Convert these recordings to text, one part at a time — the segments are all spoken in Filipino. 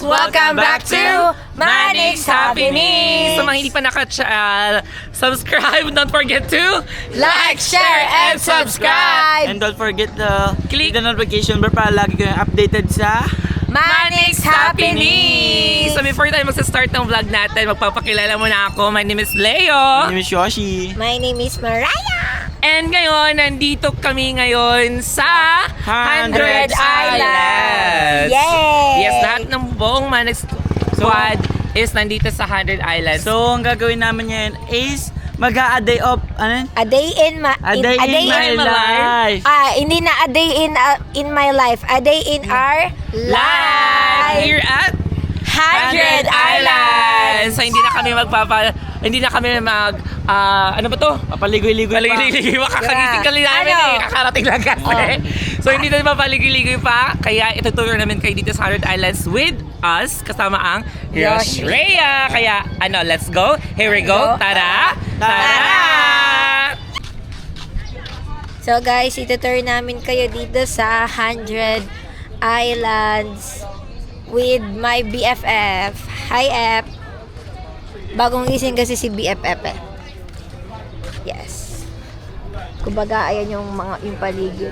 Welcome back to Manix Happiness! Sa mga hindi pa subscribe, don't forget to Like, share, and subscribe! And don't forget to Click click the notification bell para lagi kayong updated sa Manix Happiness! So before tayo magsa-start ng vlog natin, magpapakilala muna ako. My name is Leo. My name is Yoshi. My name is Mariah! And ngayon, nandito kami ngayon sa 100 Islands. Yay! Yes, lahat ng buong Manix Squad is nandito sa 100 Islands. So, ang gagawin namin ngayon is mag-a day off, ano yun? A day in my life. Hindi na a day in my life. A day in our life. Here at 100 Islands. So hindi na kami ano ba to? Papaligoy-ligoy pa. Paligoy-ligoy pa, kakagising ka lang namin Ano? kakarating lang kasi. So hindi na mapaligoy-ligoy pa, kaya ituturo namin kayo dito sa 100 Islands with us, kasama ang Yoshi. Rhea. Kaya let's go. Here we go. Tara! Tara! So guys, itutur namin kayo dito sa 100 Islands with my BFF. Hi, F. Bagong gising kasi si BFF eh. Yes. Kumbaga, ayan yung paligid.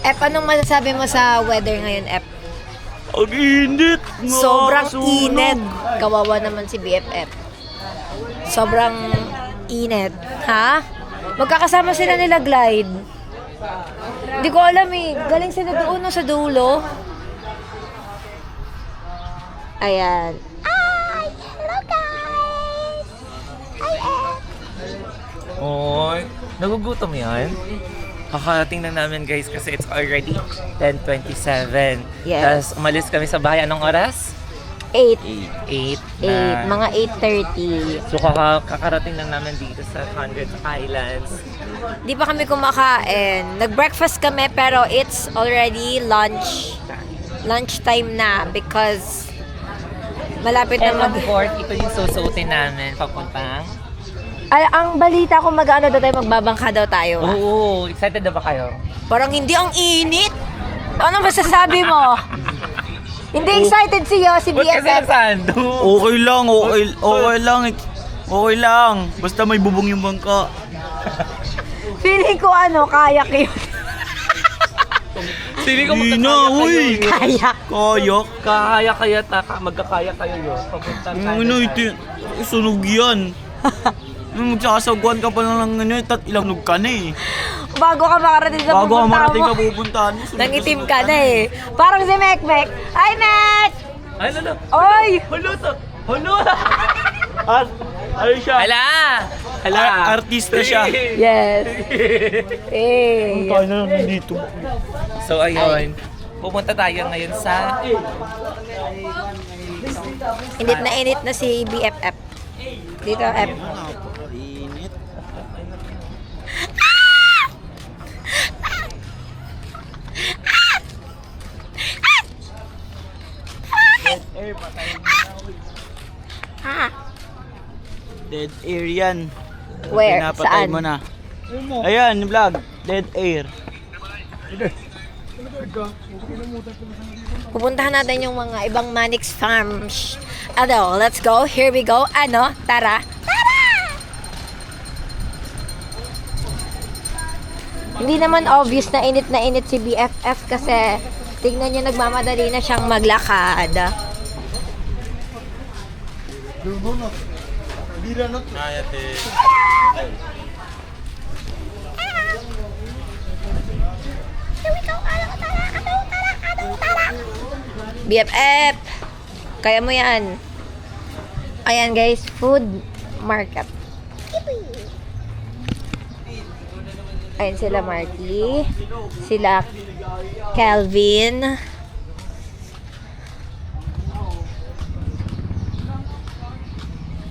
F, anong masasabi mo sa weather ngayon, F? Ang init! Sobrang Nakakasunog. init. Kawawa naman si BFF. Sobrang init. Ha? Magkakasama sila nila Glide. Hindi ko alam eh. Galing sila doon sa dulo. Ayan. Ay! Hello guys! Hi, F! Oy, nagugutom yan? Kakarating na namin guys kasi it's already 10:27. Yes. Tapos umalis kami sa bahay. Anong oras? 8. 8 Mga 8:30. So kakarating lang namin dito sa 100 Islands. Di pa kami kumakain. Nag-breakfast kami pero it's already lunchtime na because malapit na And of course, ito yung susuotin namin papuntang. Ang balita ko mag-ano daw tayo, magbabangka daw tayo. Oo, excited na ba kayo? Parang hindi ang init. Ano masasabi mo? Hindi excited si Yossi Ba't kasi BFF. nasando? Okay lang. Okay lang. Basta may bubong yung bangka. Feeling ko kaya kayo. Sili ko Hindi na, magkakaya uy. kayo yun. Kaya. Kayak. Magkakaya kayo yun. Papuntang Ano ito? Sunog yan. Nung magsasagwan ka pa lang ng ilang nog ka na eh. Bago ka makarating sa Bago ka pupuntahan marating mo. ka pupuntahan mo. Nangitim ka na eh. Parang si Mekmek. Hi, Mek! Ay, ano? Oy! Hulo! Ano siya? Hala! Artista siya. Yes. Eh. Kaya na nandito. So, ayun. Pupunta tayo ngayon sa... Init na si BFF. Dito, F. Init. Dead air yan. Where? Pinapatay Saan? mo na. Ayan, yung vlog. Dead air. Pupuntahan natin yung mga ibang Manix farms. Let's go. Here we go. Tara. Hindi naman obvious na init si BFF kasi tignan niyo nagmamadali na siyang maglakad. BFF, kaya mo yan. Ayan guys, food market. Ayan sila Marky, sila Calvin.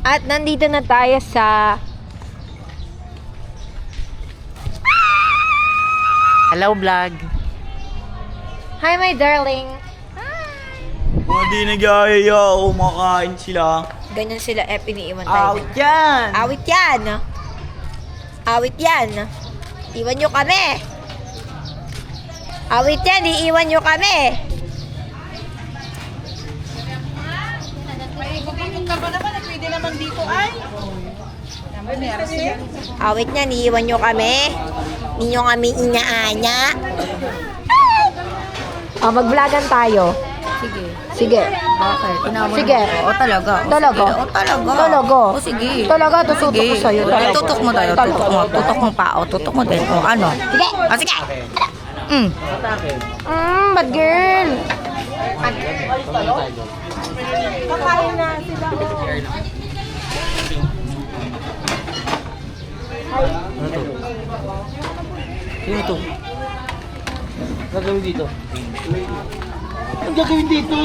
At nandito na tayo sa Hello, vlog! Hi my darling. Kung di nagyayaya, kumakain sila. Ganyan sila iniiwan tayo. Out yan! Awit yan. Awit yan. Iwan nyo kami. Awit yan, iiwan nyo kami. Ikot-ikot ka ba naman? Pwede naman dito ay. Awit niyan, iiwan nyo kami. Hindi nyo kami inaanya. Mag-vlogan tayo. Sige. Sige. Bakit? Sige. O talaga. Talaga? Talaga. Talaga? O sige. Talaga, tututok ko sa'yo. Talaga. Tutok mo tayo. Tutok mo pa. O tutok mo din. O ano? Sige. O sige. Bad girl. Sino to? Gagawin dito? Ang gagawin dito?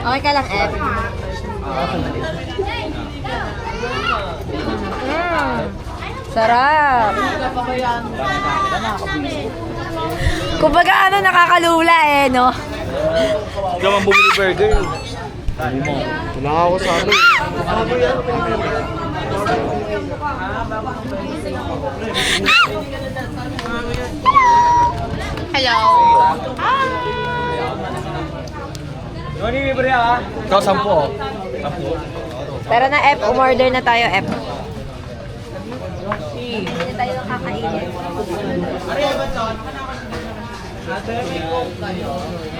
Okay ka lang, F. Sarap. Kumbaga ano, nakakalula eh, no? Hindi naman bumili burger. Wala ako sa ano. Hello. Ano yung libre ah? Ikaw, 10. Pero na F, umorder na tayo, F. Hindi na tayo kakainin.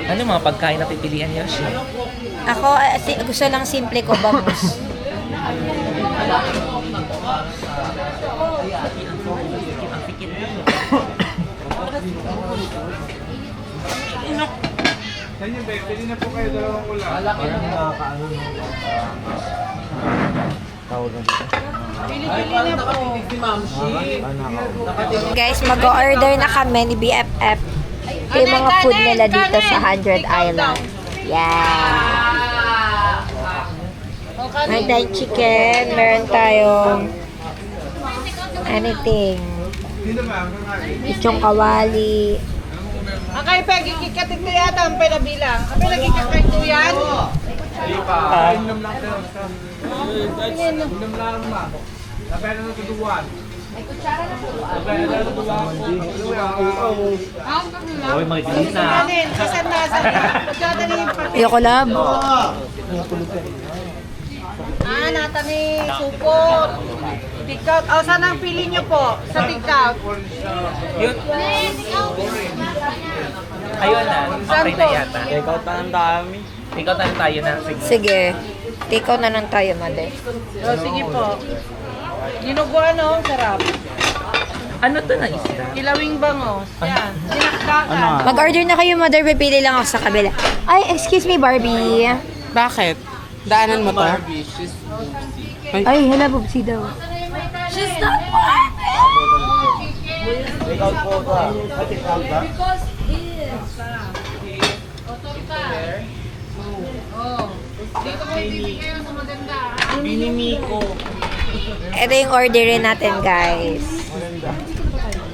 Ano mga pagkain na pipilian niyo siya? Ako, gusto lang simple ko, bangus. Guys, mag-order na kami ni BFF. Ito yung mga food nila dito sa 100 Island. Yeah! Meron tayong chicken, meron tayong anything. Ichong kawali. Akay pegi kikat ito yata ang pinabilang. Kami lagi kakay ko yan. Oy, mga bilis na. Kanin, kasan na sa pagkadali yung pati. Ayoko lab. Natami, supot. Take-out. O, saan ang pili nyo po? Sa take-out. Yun. Ayun na. Okay na yata. Take out na ng dami. Ikaw na tayo na. Sige. Sige. Take out na lang tayo, mother. O, sige po. Dinuguan o, sarap. Ano to na isda? Kilawing bangos. Yan. Dinakdakan. Mag-order na kayo, mother. Pipili lang ako sa kabila. Ay, excuse me, Barbie. Bakit? Daanan mo to? Ay, hala, Bubsy daw. She's not Take out po ba? Take out ba? Binimiko. Ito yung orderin natin, guys.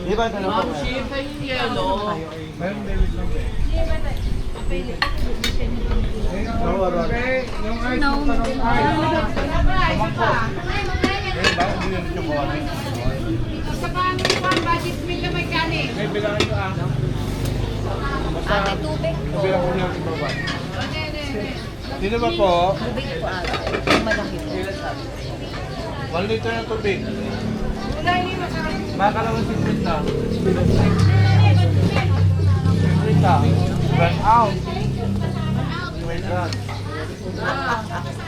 Di ba ito na po? Sino ba po? 1 liter ng tubig. Makakalaman si Krista. Krista. Run out.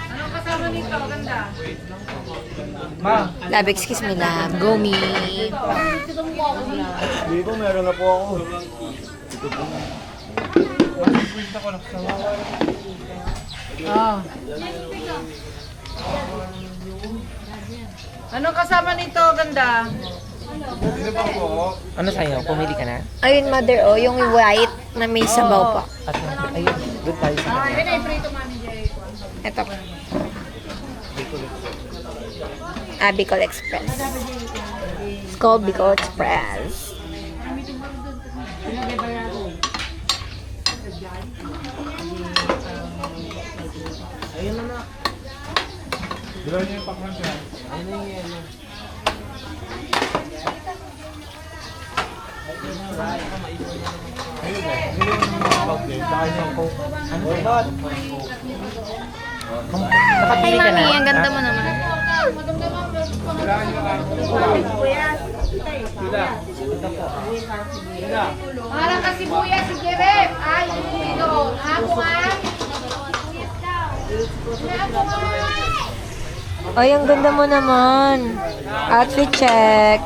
Anong kasama nito? Ganda. Ma, Love, excuse me, love. Go me. di ba meron na po ako? Anong kasama nito? Ganda. Sino ba po? Ano sa'yo? Pumili ka na? Ayun, mother, oh, yung white na may sabaw pa. At ayun, doon tayo sa kanya. Ito. Bicol Express. It's called Bicol Express. Dilan niyo yung pakman siya. Hi, Mami. Ang ganda mo naman. Parang kasi buya si Jerep. Ay, ito. Ako nga. Ay, ang ganda mo naman. Outfit check.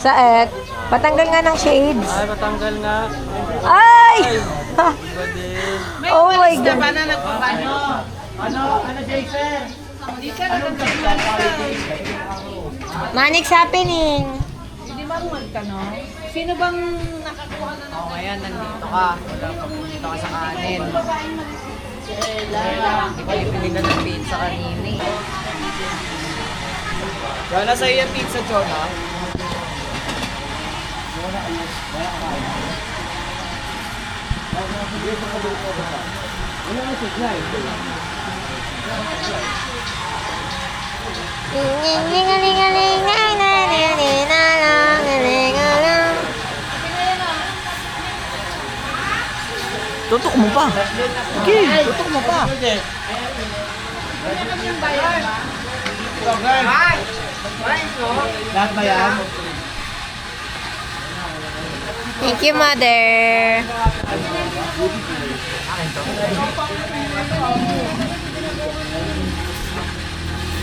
Saet. Patanggal nga ng shades. Ay, matanggal nga. Ay! Oh my Basta God. ba na nagpapano? Ano, Jason? Manix happening. Hindi ba ka, no? Sino bang nakakuha na ng... Oh, ngayon, nandito ka. Nandito ka sa kanin. Bili ka ng pizza kanini. Gana sa'yo yung pizza, Jonah. Tutok mo pa. Okay, tutok mo pa. Lahat ba yan? Thank you, Mother.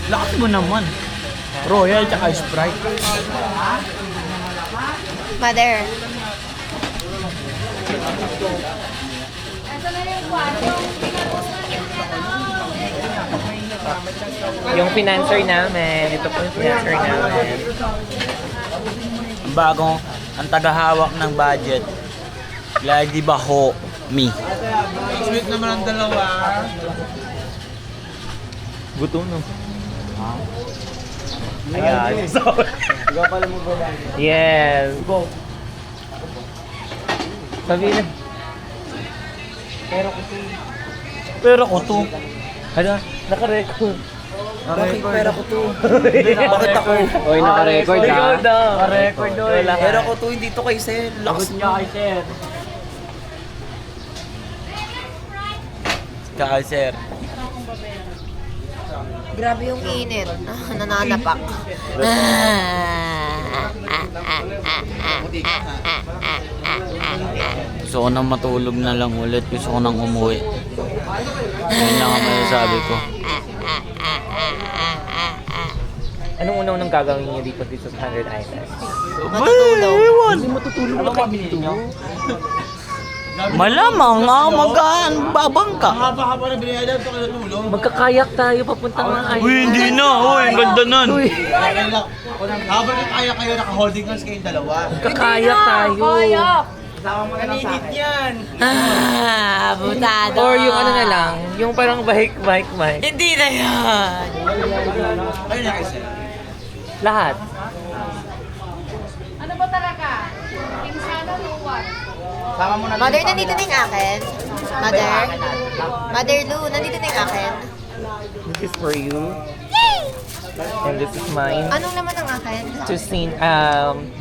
Lakas mo naman. Royal tsaka Sprite. Mother. Yung financer namin. Ito po yung financer namin. Bagong, ang tagahawak ng budget. Lagi ba ho? Me. Sweet naman ang dalawa. Gutom no. Ayan. Yes. Go. Sabi na. Pero ko to. Ano? Naka-record. Bakit pera ko to? Bakit ako? Oy, naka-record ha? Ikaw daw. Naka-record doon. Pera ko to, hindi to kay Sir. Lakas niya kay Sir. Kaka sir. Grabe yung init. Nananapak. Gusto ko nang matulog na lang ulit. Gusto ko nang umuwi. Yun lang ang masasabi ko. Anong unang gagawin niyo dito sa 100 Islands? Matutulog. Ewan. Matutulog na kayo dito. Malamang babang ka. Magkakayak tayo papuntang mga island. Uy, hindi na. Uy, ang ganda nun. Habang kaya kayo, naka-holding hands kayong dalawa. Magkakayak tayo. Nanihit yan. Butado. Or yung ano na lang, yung parang bike. Hindi na yan. Ayun na kasi. Lahat. Ano ba talaga? Pinsana o what? Sama mo na. Mother, nandito na yung akin. Mother? Mother Lou, nandito na yung akin. This is for you. And this is mine. Anong naman ang akin? To sing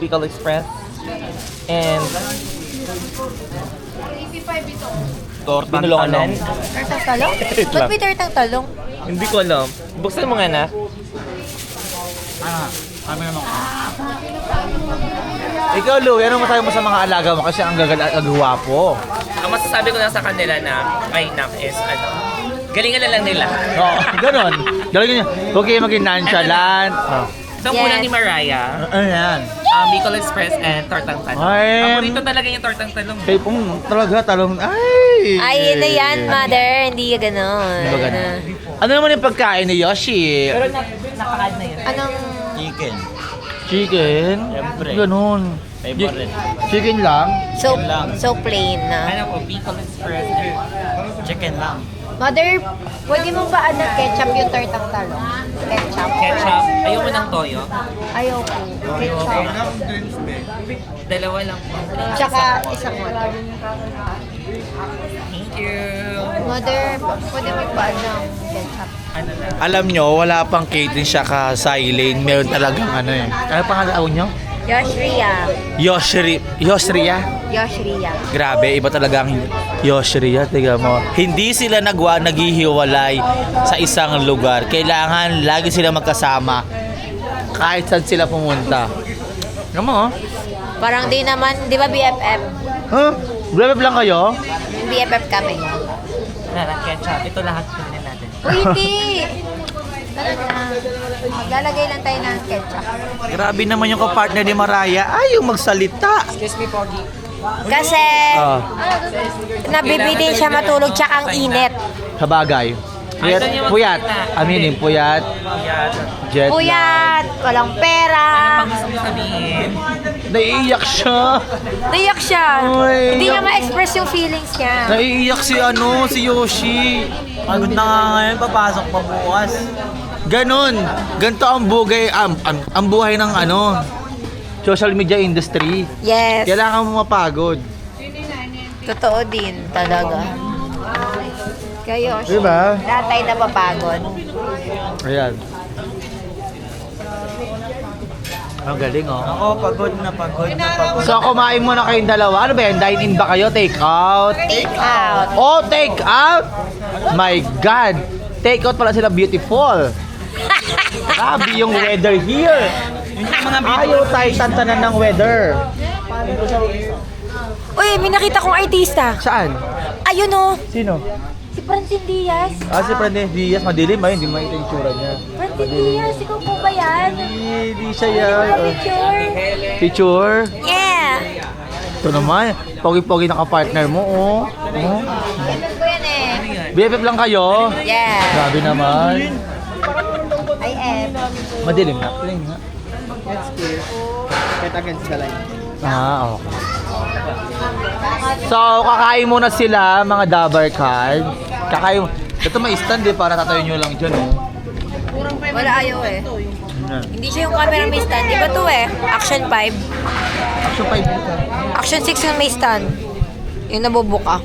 Bicol Express. And 85 ito. Tortang binulungan. Tartang talong? Ba't may tartang talong? Hindi ko alam. Buksan mo nga na. Kami naman. Ikaw, Lou, ano masabi mo sa mga alaga mo? Kasi ang gagwapo. Ang masasabi ko lang sa kanila na Pinak is galingan na lang nila. Oo, ganon. Ganon niya. Huwag kayo maging nonchalant. Ito ang unang ni Mariah. Ano yan? Bicol Express and Tortang Talong. Ay, Paborito talaga yung Tortang Talong. kayo pong talaga talong. Ay! Ay, yun na yan, Mother. Hindi ka ganon. Hindi ba ganon? Ano naman yung pagkain ni Yoshi? Pero naka-add na yun. Anong... Chicken. Chicken? Siyempre. Ganon. Favorite. Chicken lang? So plain na. Ano po, Bicol Express and Chicken lang. Mother, pwede mo ba ketchup yung tartang talong? Ketchup. ketchup. Ayaw mo ng toyo. Ayaw ko. Ketchup. Dalawa lang po. Tsaka isang wala. Thank you. Mother, pwede magpaan ng ketchup. Alam nyo, wala pang catering siya ka silent. Meron talagang ano eh. Ano pangalan nyo? Yoshria. Yoshria? Yoshria. Grabe, iba talaga ang Yoshria. Tiga mo. Hindi sila naghihiwalay sa isang lugar. Kailangan lagi sila magkasama. Kahit saan sila pumunta. Ano mo? Parang di naman, di ba BFF? Huh? Grabe lang kayo? BFF kami. Narang ketchup. Ito lahat pinili natin. Uy, hindi! Ganun lang. Maglalagay lang tayo ng ketchup. Grabe naman yung kapartner ni Mariah. Ayaw magsalita. Kasi, Ah, nabibitin siya matulog tsaka ang init. sabagay. Puyat. Aminin, puyat. Jet lag. Puyat, walang pera. Pag gusto mo sabihin, Naiiyak siya. Naiyak siya. Uy, Hindi niya ma-express yung feelings niya. Naiiyak si Yoshi. Pagod na nga ngayon, papasok pa bukas. Ganon. Ganito ang ang buhay ng social media industry. Yes. Kailangan mo mapagod. Totoo din talaga. Kayo, Diba? lahat tayo napapagod. Ayan. Ang galing, oh. Ako, pagod na pagod. So, kumain muna kayong dalawa. Ano ba yan? Dine-in ba kayo? Take out? Take out. Oh, take out? My God! Take out pala sila, beautiful. Grabe yung weather here. Ayaw tayo tantanan ng weather. Uy, may nakita kong artista. Saan? Ayun oh, Sino? si Francine Diaz. Si Prende Diaz. Madilim ba? Hindi makita yung tsura niya. Francine Diaz, ikaw po ba yan? Hindi siya yan. Picture? Picture? Yeah. Ito naman. Pogi-pogi na ka-partner mo, oh. Ganun ko yan eh. BFF lang kayo? Yeah. Grabe naman. I am. Madilim na. Tingin nga. Ah, okay. So, kakain muna sila, mga Dabar Card. Kakain. Ito may stand eh, para tatayo nyo lang dyan, oh. Wala ayaw eh. Hindi siya yung camera may stand. Di ba to eh? Action 5. Action 5 dito. Action 6 yung may stand. Yung nabubuka.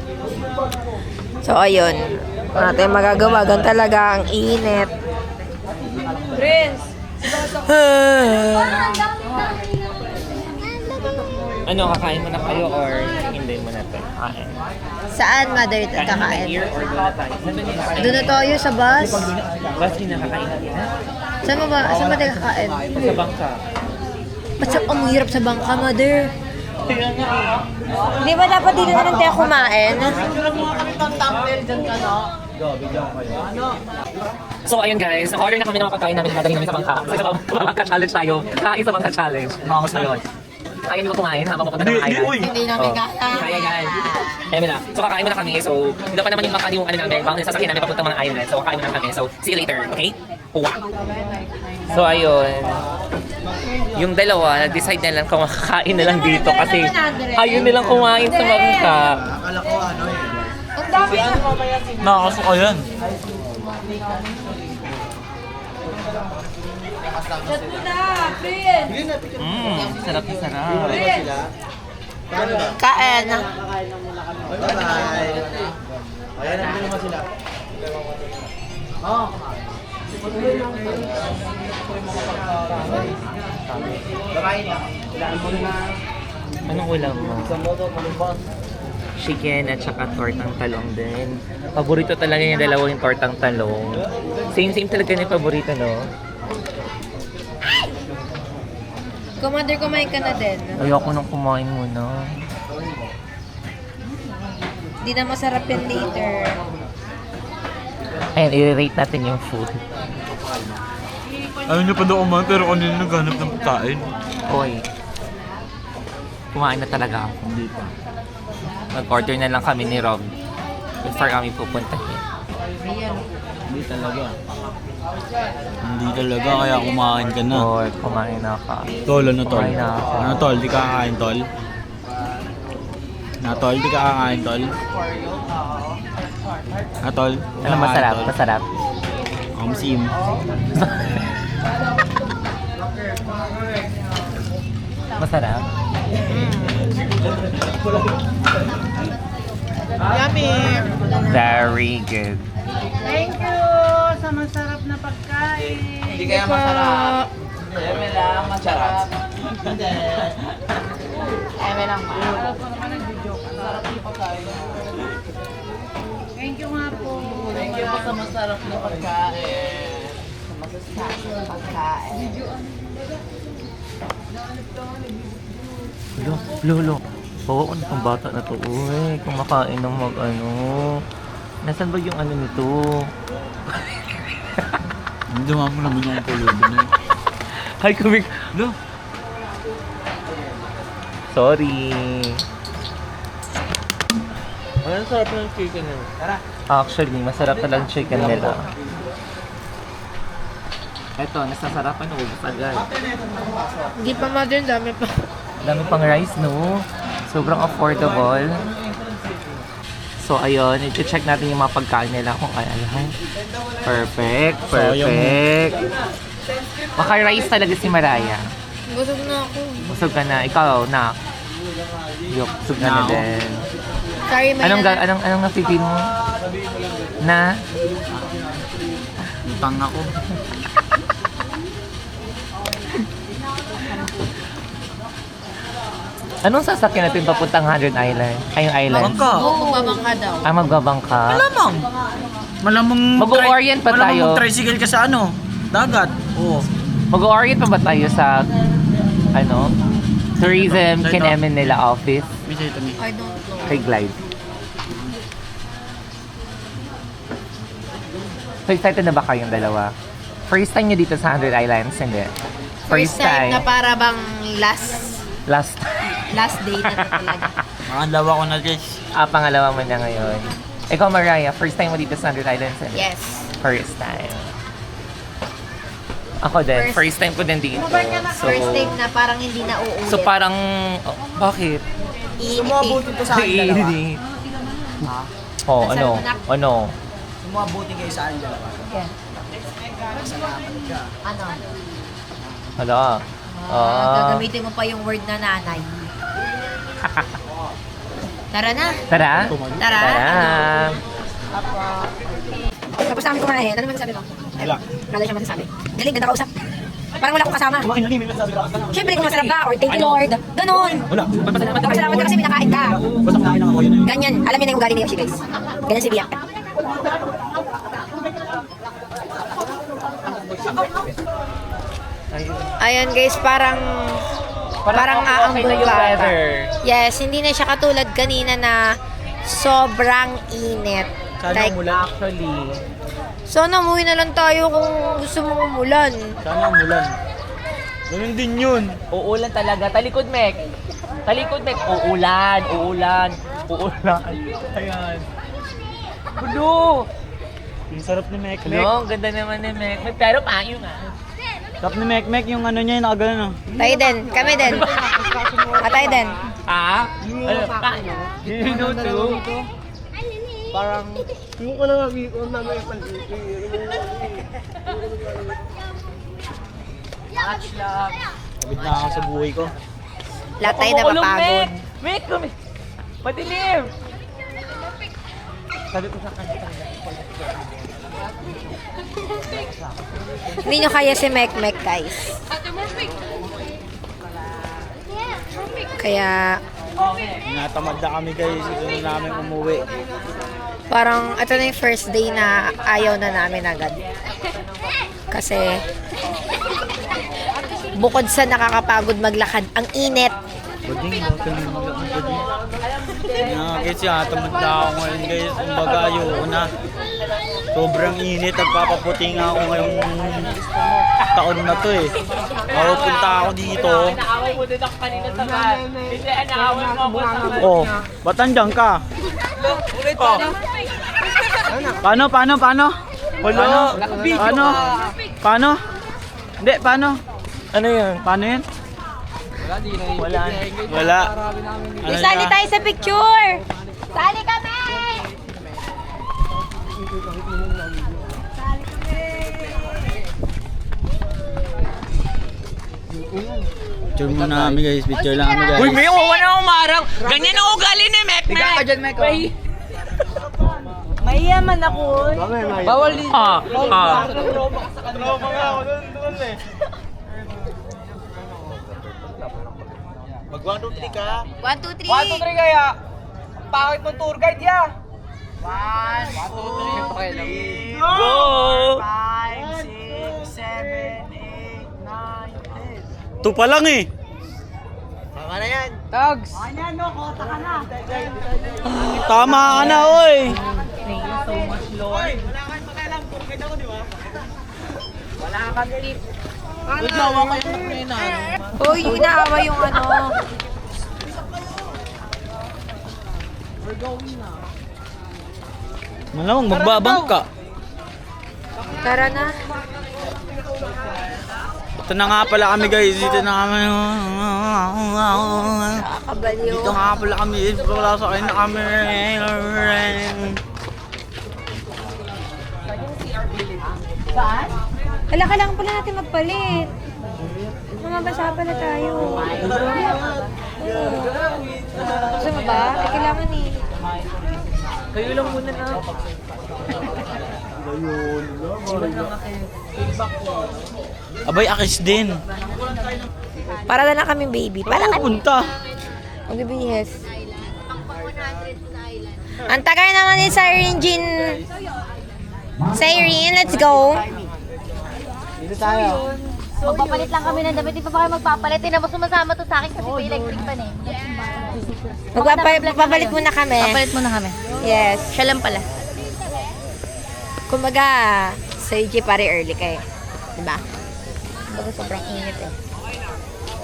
So, ayun. Wala tayong magagawa. Gan talaga ang init. Prince! ano, kakain mo na kayo or hindi mo na ito? Kain. Saan, mother, Kain mo na kakain? here or doon na tayo? Saan ba niyo kakain? Doon na tayo sa bus. Bas din na kakain natin, ha? Saan ba ba? Saan ba tayo kakain? Sa bangka. Ba't ang hirap sa bangka, mother? Di ba dapat dito na lang tayo kumain? So ayun guys, naka-order na kami ng mga pagkain namin, dadalhin namin sa bangka. Kasi sa bangka challenge tayo. Kain sa bangka challenge. Mga gusto yun. Kaya nyo ba kumain habang papunta ng island? Hindi namin kaya. Kaya yan. Kaya na. So kakain mo na kami. So hindi pa naman yung bangka yung ano namin, bang sasakyan namin papunta mga island. So kakain mo na kami. So see you later, okay? Wow. So ayun. Yung dalawa, nag-decide na lang kung makakain na lang dito kasi ayun nilang kumain sa bangka. Ang dami ah. Nakakasuka yan. Chat mo na, Prince! Sarap na sarap. Kain. Anong ulam mo? Chicken at saka tortang talong din. Paborito talaga yung dalawa yung tortang talong. Same talaga yung paborito, no? Commander, kumain ka na din. Ayoko nang kumain muna. Hindi na masarap yan later. Ayan, i-rate natin yung food. Ayaw niyo pa daw kumain, pero kanina naghanap ng pagkain. Oy. Kumain na talaga ako. Hindi pa. Nag-order na lang kami ni Rob before kami pupuntahin. Hindi talaga. Hindi talaga, kaya kumain ka na. Or kumain na ka. Tol, ano tol? Kumain na ako. Ano tol, di ka kakain tol? Na tol, di ka kakain tol? Na tol? di ka Ano kakain, masarap? tol? Masarap. Sim. Masarap? Yummy! Very good. Thank you sa masarap na pagkain. Hindi kaya masarap. Eme lang, masarap. Eme lang, Thank you nga po. Thank you po sa masarap na pagkain. Lolo. Oo, ano pang bata na to? Uy, kumakain ng mag-ano. Nasaan ba yung ano nito? Hindi mo naman yung pulubi na. Hi, kumik. No. Sorry. Ang sarap ng chicken nila. Actually, masarap talagang chicken nila. Eto, nasasarapan na ubus agad. Hindi pa mother, dami pa. Dami pang rice, no? Sobrang affordable. So, ayun, i-check natin yung mga pagkain nila kung kaya lahat. Perfect, perfect. Baka rice talaga si Maraya. Busog na ako. Busog ka na. Ikaw, na. Yok, busog ka na din. Sorry, may Anong napipin mo? Na? Utang ako. Anong sasakyan natin papuntang 100 Island? Ay, yung island. Bangka. magbabangka daw. Magbabangka. Malamang. Malamang Mag-orient pa tayo. Malamang tricycle ka sa ano? Dagat. Oo. Mag-orient pa ba tayo sa, ano, Tourism Kinemen nila office? Bisa ito ni. I don't know. Kay Glide. So excited na ba kayong dalawa? First time nyo dito sa 100 Islands, hindi? First time na para bang Last last day na to talaga. Makalawa ko na guys. pangalawa mo na ngayon. Ikaw, Mariah, first time mo dito sa 100 Islands, hindi? Yes. First time. Ako din. First time ko din dito. First time na parang hindi na uulit. So parang, bakit? Iinit ko sa akin dalawa. Iinit. Oh, ano? Ano? Sumabuti kayo sa akin dalawa. Ano? Hala. Gagamitin mo pa yung word na nanay. Tara na. Tara? Tara. Tara. Tapos namin kumain. Ano masasabi mo? Wala. Wala siya masasabi. Galing, ganda kausap. Parang wala akong kasama. Siyempre, kung masarap ka or thank you Lord. Ganon. Wala. Pasalamat ka kasi may nakain ka. Basta kain lang ako yun. Ganyan. Alam niyo na yung ugali ni Yoshi, guys. Ganyan si Bia. Ayan guys, parang okay na yung weather. Yes, hindi na siya katulad kanina na sobrang init. Like, Actually, sana umuwi na lang tayo kung gusto mo umulan. Sana umulan. Ganun din yun. uulan talaga. Talikod, Mek. Talikod, Mek. Uulan. Ayan. Gulo. Ang sarap ni Mek Mek. Hello, ang ganda naman ni Mek. Pero payo nga. Sarap ni Mek Mek yung ano niya, nakagano. Tayo din, kami din. Tayo din. Ah? Ano? Payo? You know too? Parang, yung ko lang ang namin yung pandito. Sabit na ako sa buhay ko. Lahat tayo napapagod. Mek! Madilim! Sabi ko sa kanya. Hindi nyo kaya si Mek Mek, guys. Kaya, Natamad na kami guys. Ito na namin umuwi. parang ito na yung first day na ayaw na namin agad. Kasi, bukod sa nakakapagod maglakad, ang init. Bading, bakit na mag-bading? Guys, tamad na ako ngayon guys. Kumbaga, ayoko na. Sobrang init. Nagpapaputi nga ako ngayong taon na to eh. Mapupunta ako dito. Naaway mo din ako kanina sa van. Hindi, naaway mo ako sa van. Oh, ba't andyan ka? Oh. Paano? Paano? Hindi, paano? Ano yun? Paano yun? Wala. Ano Sali na? tayo sa picture! Sali kami! Picture muna kami guys. Picture lang kami guys. Uy, may wala na umarang. Ganyan ang ugali ni Mek Mek. Ikaw ka dyan, Mek. yaman ako. Bawal din. Mag 1, 2, 3 ka. 1, 2, 3. 1, 2, 3 kaya. Ang pangit ng tour guide ya. 1, 2, 3. Go! 5, 6, 7, 8, 9, 10. 2 pa lang eh. Dogs. Tama ka na, oy. Uy, inaawa yung ano. Malamang magbabang ka. Tara na. Ito na nga pala kami guys. Dito na kami. Kakabaliw. Dito nga pala kami. Wala sa akin na kami. Wala, kailangan pala natin magpalit. Mamabasa pala tayo. Gusto mo ba? Ay, kailangan eh. Kayo lang muna na. Abay, akis din. Para na lang kaming baby. Para Para kami. punta. Magbibihis. Ang tagal naman ni Siren Jean. Siren, let's go. Magpapalit lang kami ng damit. Di pa ba kayo magpapalit? Hindi na mo sumasama to sa akin kasi may electric pan eh. Magpapalit muna kami. Papalit muna kami. Yes. Siya lang pala. Kumbaga, sa UG pare early kayo. Diba? Kumbaga sobrang init eh.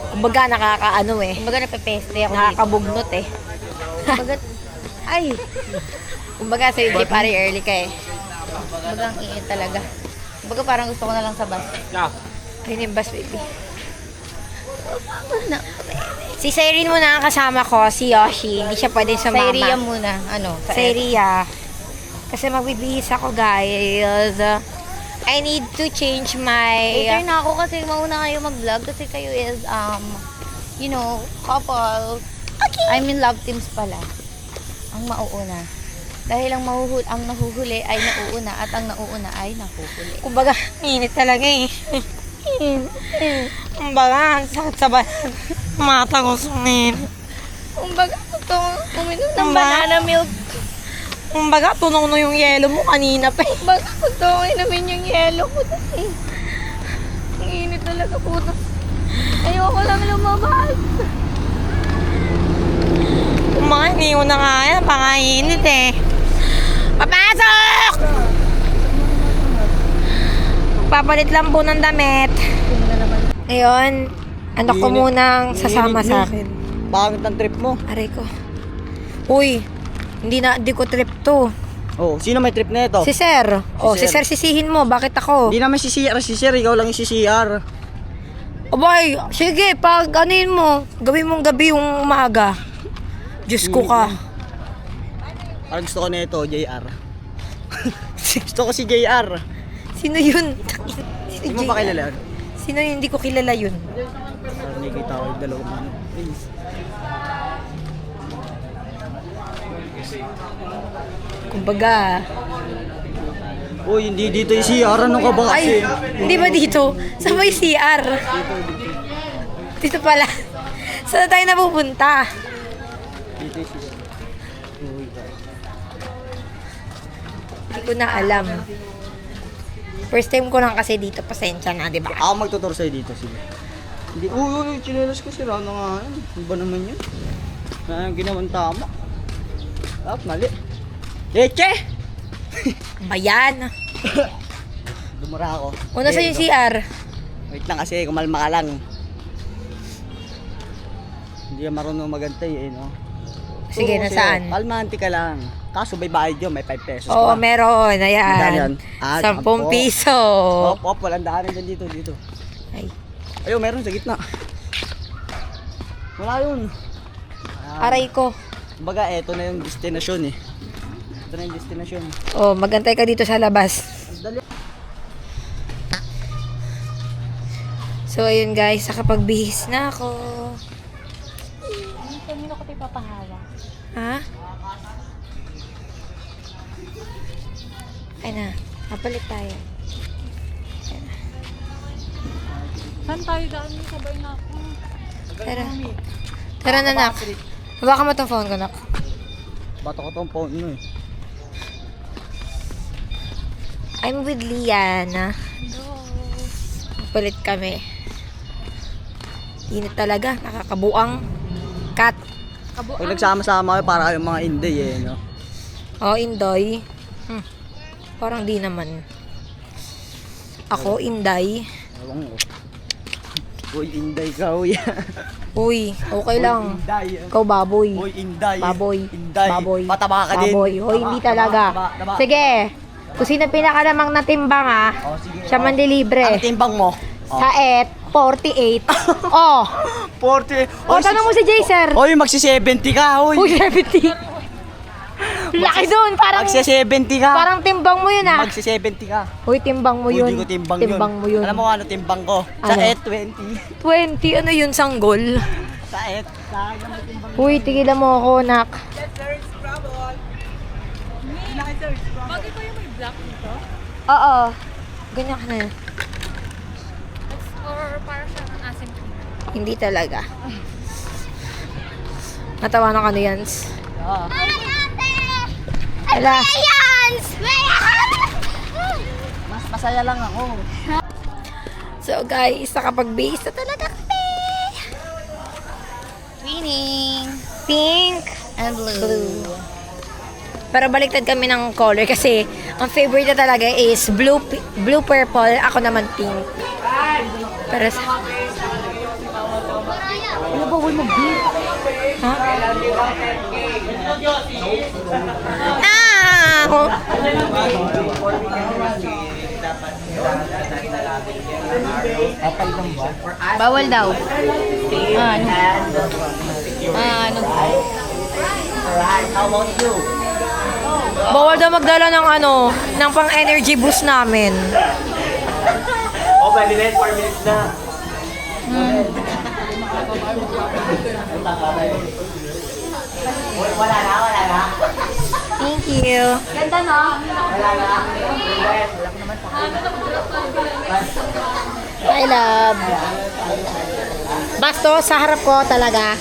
Kumbaga nakakaano eh. Kumbaga napepeste ako dito. Nakakabugnot eh. Kumbaga, Ay! Kumbaga sa UG pare early kayo. kumbaga ang init talaga. Kumbaga parang gusto ko na lang sa bus. Ayun yung bus baby. Si Siren muna ang kasama ko, si Yoshi. Hindi siya pwedeng Sa sumama. area muna. Ano? Sa area. Kasi magbibihis ako, guys. I need to change my... Later na ako kasi mauna kayo mag-vlog kasi kayo is, you know, couple. Okay. I mean, love teams pala. Ang mauuna. Dahil ang nahuhuli ay nauuna at ang nauuna ay nahuhuli. Kumbaga, init talaga eh. Kumbaga, ang sakit sa balat. Mata ko sumir. Kumbaga, ito, uminom ng Ba? banana milk. Kumbaga, tunaw na yung yelo mo kanina pa eh. Kumbaga, ito, inumin yung yelo ko dati. Ang init talaga po. Ayoko lang lumabas. Kumbaga, hindi mo na kaya. Pangainit eh. Papasok! Papalit lang po ng damit. Ayun. Anak ko munang sasama sa akin. Pangit ang trip mo. Aray ko. Uy, hindi ko trip to. Oh, sino may trip na ito? Si Sir. Oh, si Sir. Sir sisihin mo. Bakit ako? Hindi naman si CR, ikaw lang yung si CR. Abay, sige, pag anin mo, gawin mong gabi yung umaga. Diyos ko ka. Parang gusto ko na ito, JR. Gusto ko si JR. Sino yun? Hindi mo ba kilala yun? Sino yun? Hindi ko kilala yun. Parang nakikita ko yung dalawang ano. Kumbaga. Uy, hindi dito yung CR. Ano ka ba kasi? Ay, hindi ba dito? Sa may CR. Dito pala. Saan tayo napupunta? Dito yung CR. Hindi ko na alam. First time ko lang kasi dito. Pasensya na, di ba? Ako magtuturo sa'yo dito, sige. Hindi, uy, chinelas ko sira na nga yan. Ano ba naman yun? Na yung ginawang tama. Mali. Leche! Bayan. Dumura ako. Una sa yung CR. Wait lang kasi, kumalma ka lang. Hindi ka marunong magantay eh, no? Sige, Turo ko nasaan? sa'yo, kalmante ka lang. Kaso may bayad yun, may 5 pesos Oo, pa. meron. Magkano yan? Ayan. 10 10. piso. Op, walang daanan dyan dito. Ay. Ayun, meron sa gitna. Wala yun. Aray ko. Kumbaga, eto na yung destinasyon eh. Ito na yung destinasyon. Oh, magantay ka dito sa labas. Dali. So, ayun guys, nakapagbihis na ako. Kanino ko tayo papahala? Ha? Okay na. Napalit tayo. Saan tayo daan? Sabay na ako. Tara. Tara na, nak. Hawakan mo tong phone ko, nak. Bato ko tong phone mo eh. I'm with Liana. Palit kami. Init talaga. Nakakabuang cat. Pag nagsama-sama kayo, para kayong mga Inday eh, no? Oh, Inday. Parang di naman. Ako, Inday. Ewan ko. Uy, Inday ka, uy. Uy, okay lang. Inday. Ikaw, baboy. Uy, Inday. Baboy. Inday. Baboy. Pataba ka din. Baboy. Hoy, hindi talaga. Taba. Sige. Kung sino pinakalamang natimbang, Oh, sige. siya man Ano libre. timbang mo? Sa 48. Oh. 40. O, tanong mo si Jaser. Uy, magsi-70 ka, uy. Uy, 70. Laki doon. Parang, Magsi-70 ka. parang timbang mo yun, ah. Magsi-70 ka. Uy, timbang mo Uy, yun. di ko timbang, mo yun. Alam mo kung ano timbang ko? Sa Ano? 20. 20. Ano yun, sanggol? Sa et. Sa akin ang timbang. Uy, tigilan mo ako, nak. Bakit kayo may black nito? Oo. Ganyan ka na. Or para siya ng asim cream? Hindi talaga. Natawanan ka na yan. Ala. Mas masaya lang ako. So guys, nakapag-base na talaga kami. Twinning. Pink. And blue. Blue. Pero baliktad kami ng color kasi ang favorite na talaga is blue purple. Ako naman pink. Pero sa... Ano ba, huwag mag-beat? Ha? Ah! Bawal daw. Ano? Bawal daw magdala ng ng pang-energy boost namin. Oh, pwede na 4 minutes na. Wala na. Thank you. Ganda, no? I love. Basto, sa harap ko talaga.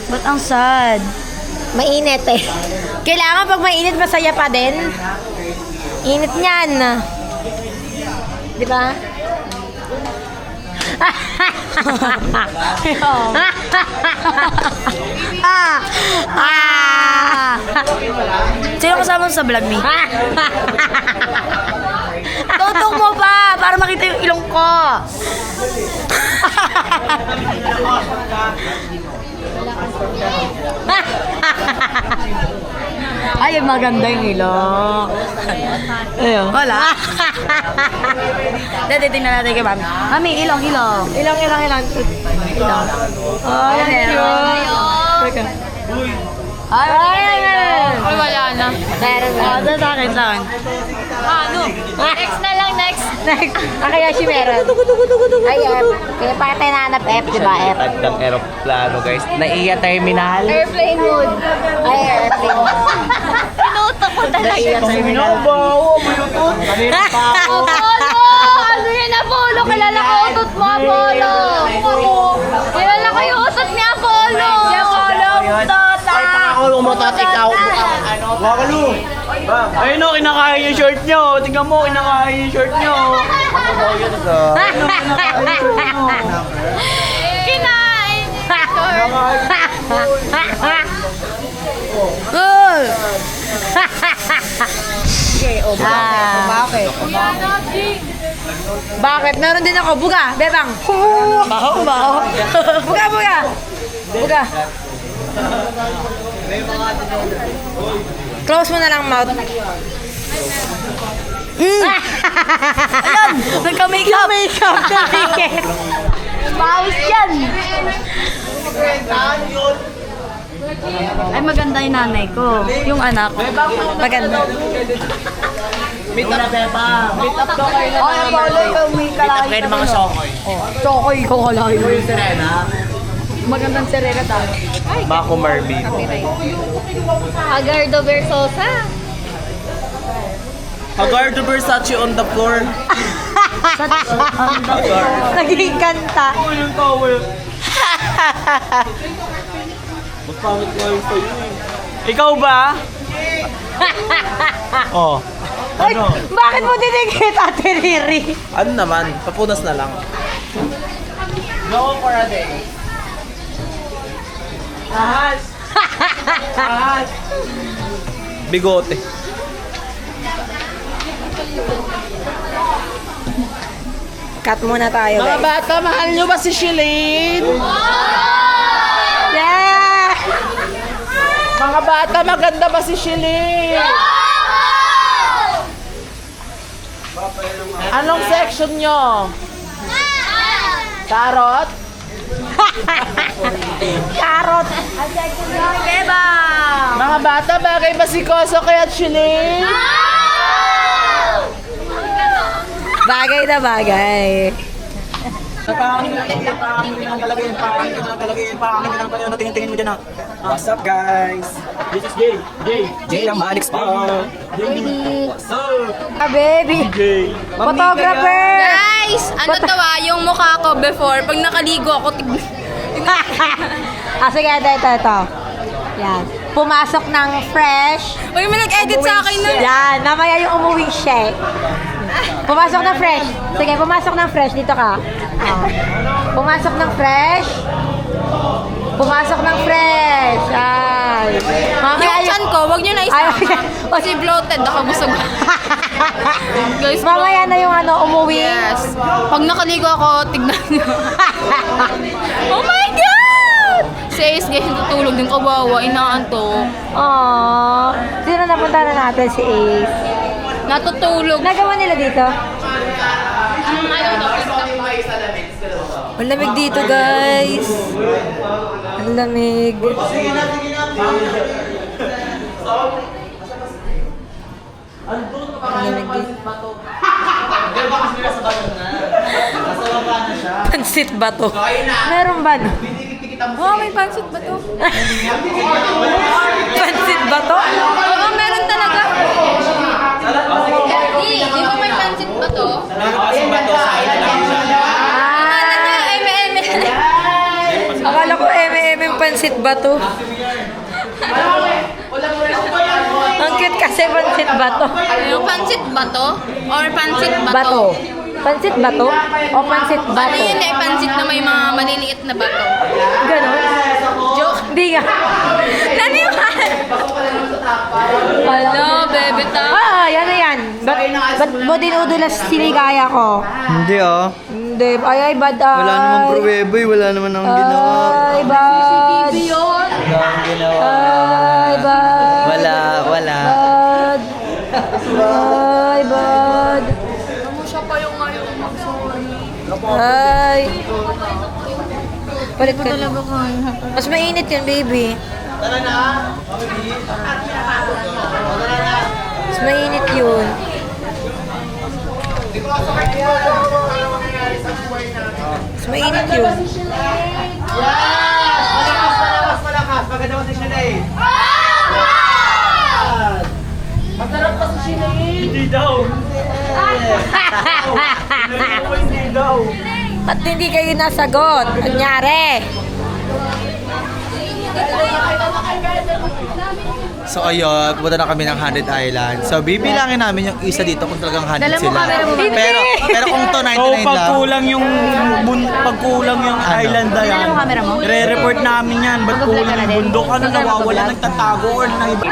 Ba't ang sad? Mainit eh. Kailangan pag mainit, masaya pa din. Init niyan. Di ba? Sino kasama mo sa vlog me? Tutok mo pa para makita yung ilong ko. Ay, maganda yung ilong. Ayun. Wala. Dati, tingnan natin kay Mami. Mami, ilong. Ilong. Ilong. Oh, Teka. Ay, wala na. meron na. Sa akin. Ano? Next na lang, next. Next. Kaya si meron. Ay, F. Kaya pa tayo nanap F, di ba F? Tagdang aeroplano, guys. Naiya terminal. Airplane mode. Ay, airplane. Pinuto ko talaga. Apollo! Ano yan, Apollo? Kilala ko utot mo, Apollo. Kilala ko yung utot ni Apollo. Si Apollo, utot. Ay, pakakulong mo to, ikaw. Wakalu! Ayun o, kinakain yung short nyo. Tingnan mo, kinakain yung short nyo. Kinain. Cool! Bakit? Meron din ako. Buga, bebang. Baho. Buga. Close mo na lang mouth. Ayun! Nagka-makeup! Pawis yan. Ay, maganda yung nanay ko. Yung anak. Maganda. Meet up, Beba. Meet up daw kayo Ay, Apollo, ikaw may Meet up kayo ng mga sokoy. Chokoy ko kalayo. Yung Serena. Magandang serena tayo. Mako Marby. Agardo Versosa. Hagar to Versace on the floor. Naging kanta. Yung towel. Mas pangit nga yung sa'yo eh. Ikaw ba? Oh. Ay, bakit mo dinigit, Ate Riri? Ano naman? Papunas na lang. Go for a day. Ahas! Ahas! Bigote. Cut muna tayo, Mga guys. bata, mahal nyo ba si Shilin? Yeah! Mga bata, maganda ba si Shilin? Anong section nyo? Carrot? Carrot! Beba! Mga bata, bagay ba si Koso kaya Shilin? Bagay na bagay. What's up, guys? This is Jay. Jay ang Alex pa. What's up? Ah, baby! Jay. Photographer! Guys, ano to yung mukha ko before, pag nakaligo ako, Sige, ito. Yan. Pumasok ng fresh. Uy, may nag-edit sa akin nun. Yan, mamaya yung umuwing shake. Pumasok ng fresh. Sige, pumasok ng fresh. Dito ka. Pumasok ng fresh. Pumasok ng fresh. Ay. Mamaya Yung chan ko, wag nyo na Ay, isama. Kasi bloated ako, busog. Guys, mamaya na yung umuwi. yes. Pag nakaligo ako, tignan nyo. Oh my God! Si Ace, guys, tutulog din kawawa, inaantok. Aww. Sino napunta na natin si Ace? Natutulog. Nagawa nila dito? I don't know. Ang lamig dito, guys. Ang lamig. Ang lamig dito. Pansit ba to? Meron ba no? Oh, may pansit ba to? Pansit ba to? Oo, meron talaga. Di ba may pansit ba to? Akala niya, eme-eme. Akala ko yung pansit ba to? Ang cute kasi pansit ba to? Yung pansit ba to? Or pansit ba to? Bato. Pansit ba to? O pansit Ano bato? yun eh, pansit na may mga maliliit na bato. Ganon? Joke. Hindi nga. Naniwan! Hala, bebe ta. Yan na yan. Ba't mo dinudulas siligaya ko? Hindi ah. Hindi. Ay, bad ay. Wala namang pruweba eh. Wala naman akong ginawa. Ay, bad. Yun. Wala akong ginawa. Ay, bad. Wala. Bad. Ay, bad. Siya pa yung ngayon mag-sorry. Ay. Palit ka. Talaga kaya. Mas mainit yun, baby. Mas mainit yun. Mas mainit yun. Hindi daw. Hindi daw. Ba't hindi kayo nasagot? Anyari? So ayun, pumunta na kami ng 100 Island. So bibilangin namin yung isa dito kung talagang 100 Dala mo sila. camera mo. Pero kung to 99 So lang. pagkulang yung island na yan, mo camera mo? re-report namin yan. Ba't kulang yung bundok? Ano nawawala, nagtatago or nang iba?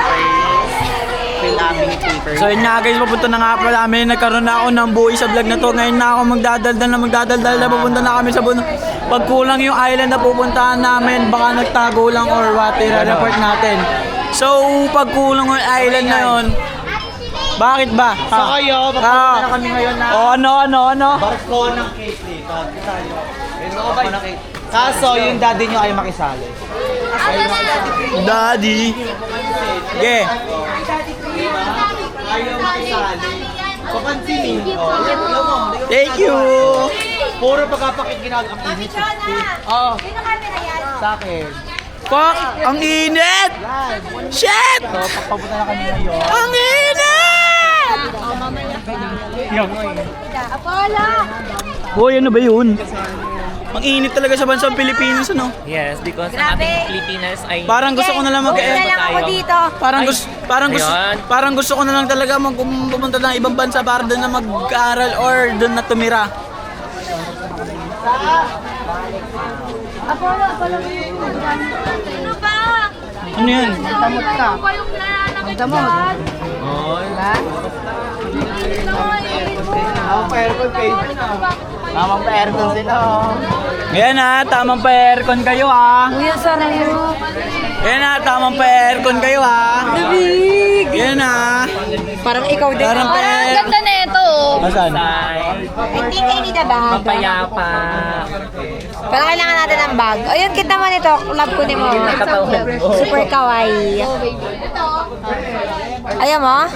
So yun nga guys, papunta na nga pala kami. Nagkaroon na ako ng buhay sa vlog na to. Ngayon na ako magdadaldal na papunta na kami sa bundok. Pag kulang yung island na pupuntahan namin, baka nagtago lang or what, i-report natin. So pag kulang yung island na yun, bakit ba? So kayo, papunta na kami ngayon na... ano? Barko ng cake dito. Barko ng cake. Kaso yung daddy nyo ay makisali. Daddy. Okay. Ayaw makisali. Papansinin. Thank you. Puro pagkapakit ginagawa. Oo. Sa akin. Fuck! Ang init! Shit! So, pagpapunta na kami ngayon. Ang init! Hoy, ano ba yun? Ang init talaga sa bansang Pilipinas, ano? Yes, because ang ating Pilipinas ay... Parang gusto ko na lang Uwi na lang ako dito. Parang gusto ko na lang talaga pumunta ng ibang bansa para doon na mag-aaral or doon na tumira. Ano ba? Ano yan? Damot ka. Ano ba yung nananakit dyan? Tamang pa-aircon sila. Ayan na, tamang pa-aircon kayo ha. Uy, ang sarap mo. Ayan na, tamang pa-aircon kayo ha. Big! Ayan na. Parang ikaw din. Parang pa-aircon. Ganda na ito. Asan? I think I need a bag. Mapayapa. Pero kailangan natin ng bag. Ayun, kita mo nito. Love ko ni mo. Super kawaii. Ayaw mo?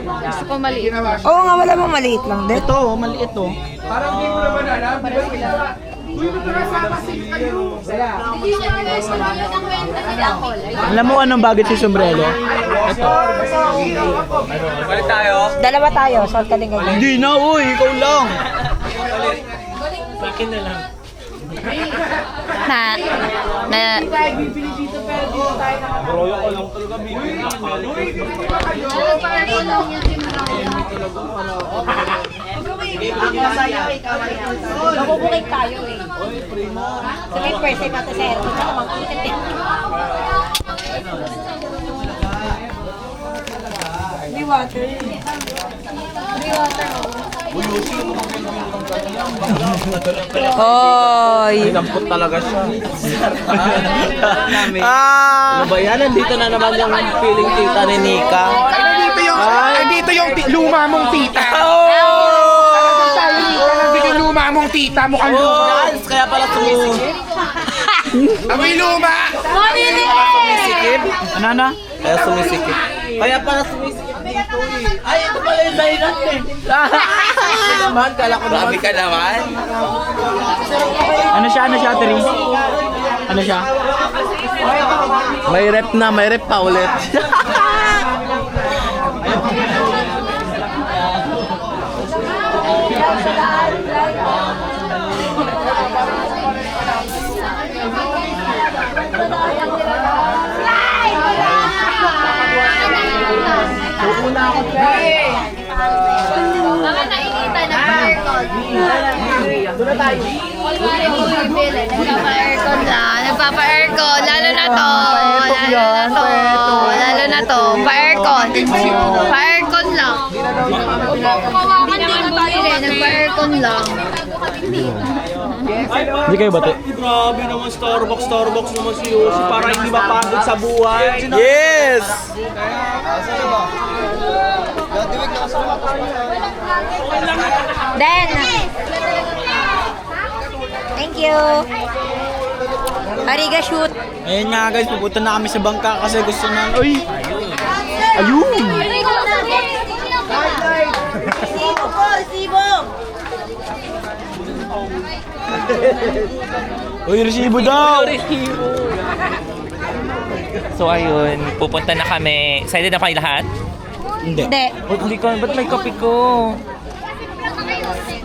Gusto ko maliit. Oo nga, wala mo maliit lang din. Ito, maliit to. Alam mo anong bagay si sombrero? Dalawa tayo. Suot ka din ganyan. Hindi na, uy, ikaw lang. Mabubukit tayo eh. Sabi first time natin sa aircon. Saka mag-init eh. May water. Hoy! Dampot talaga siya. Ah! Ano ba yan? Nandito na naman yung feeling tita ni Nika. Andito yung luma mong tita. Andito yung luma mong tita, mukhang luma. Kaya pala sumisikip. Amoy luma! Sumisikip? Ano na? Kaya sumisikip. Kaya pala sumisikip dito eh. Ay, ito pala yung dahilan eh. Naman, kala ko naman. Ka naman. Ano siya, Teri? Ano siya? May rep pa ulit. Baka nainitan na pa-aircon. Nagpapa-aircon lang. Nagpapa-aircon. Lalo na to. Lalo na to. Pa-aircon. Pa-aircon lang. Hindi naman bumili. Nagpa-aircon lang. Hindi kayo bati? Grabe naman, Starbucks naman si Yoshi para hindi mapagod sa buhay. Yes! Then, thank you. Ariga shoot. Ayun nga guys, pupunta na kami sa bangka kasi gusto na... Uy! Ayun! Resibo po, resibo! Uy, resibo daw! So ayun, pupunta na kami. Excited na kayo lahat? Hindi. Hindi. Oh, hindi ko, ba't may kape ko?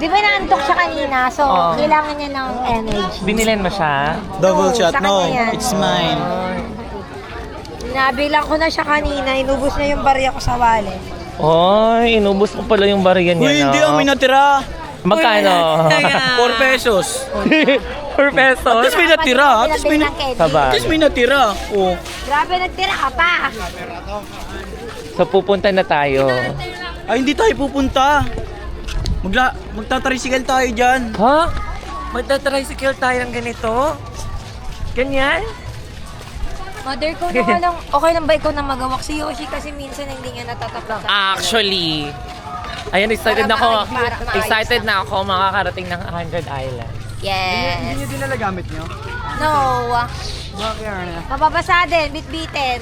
Di ba naantok siya kanina? So, kailangan niya ng energy. Binilan mo siya? Double Oo, shot, sa no. kanya yan. It's mine. Nabilang ko na siya kanina. Inubos na yung barya ko sa wallet. Ay, inubos mo pala yung bariyan niya. Uy, hindi ang may natira. Magkano? 4 pesos. 4 pesos? Tapos may natira. Tapos may, Sabay. tapos may natira. Oh. Grabe, nagtira ka pa. So pupunta na tayo. Ay, hindi tayo pupunta. Magtatricycle tayo dyan. Ha? Magta-tricycle tayo ng ganito? Ganyan? Mother ko na lang, okay lang ba ikaw na magawak si Yoshi kasi minsan hindi niya natatapusan. Actually, ayan, excited na ako. Para maayos Excited na ako makakarating ng 100 Islands. Yes. Hindi nila gamit nyo? No. Bakit na? Mababasa din, bitbitin.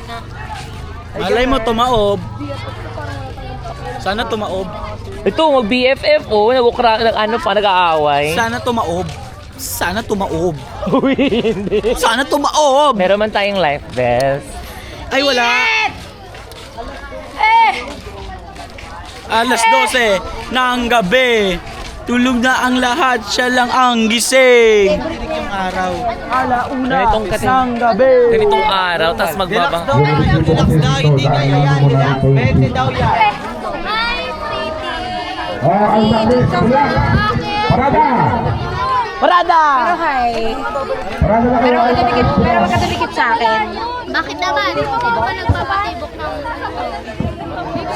Malay mo tumaob. Sana tumaob. Ito, mag-BFF oh. Nag-aaway. Sana tumaob. Sana tumaob. Uy, hindi. Sana tumaob. Meron man tayong life vest. Ay, wala. Alas 12 ng gabi. Tulog na ang lahat, siya lang ang gising. Yung araw. Alauna ng gabi. Ganitong araw, tapos magbabang. Relax daw, hindi kaya yan. Relax. 20 daw yan. Parada! Pero hi. Pero wag ka dumikit sa akin. Bakit naman? Hindi mo ba nagpapatibok ng...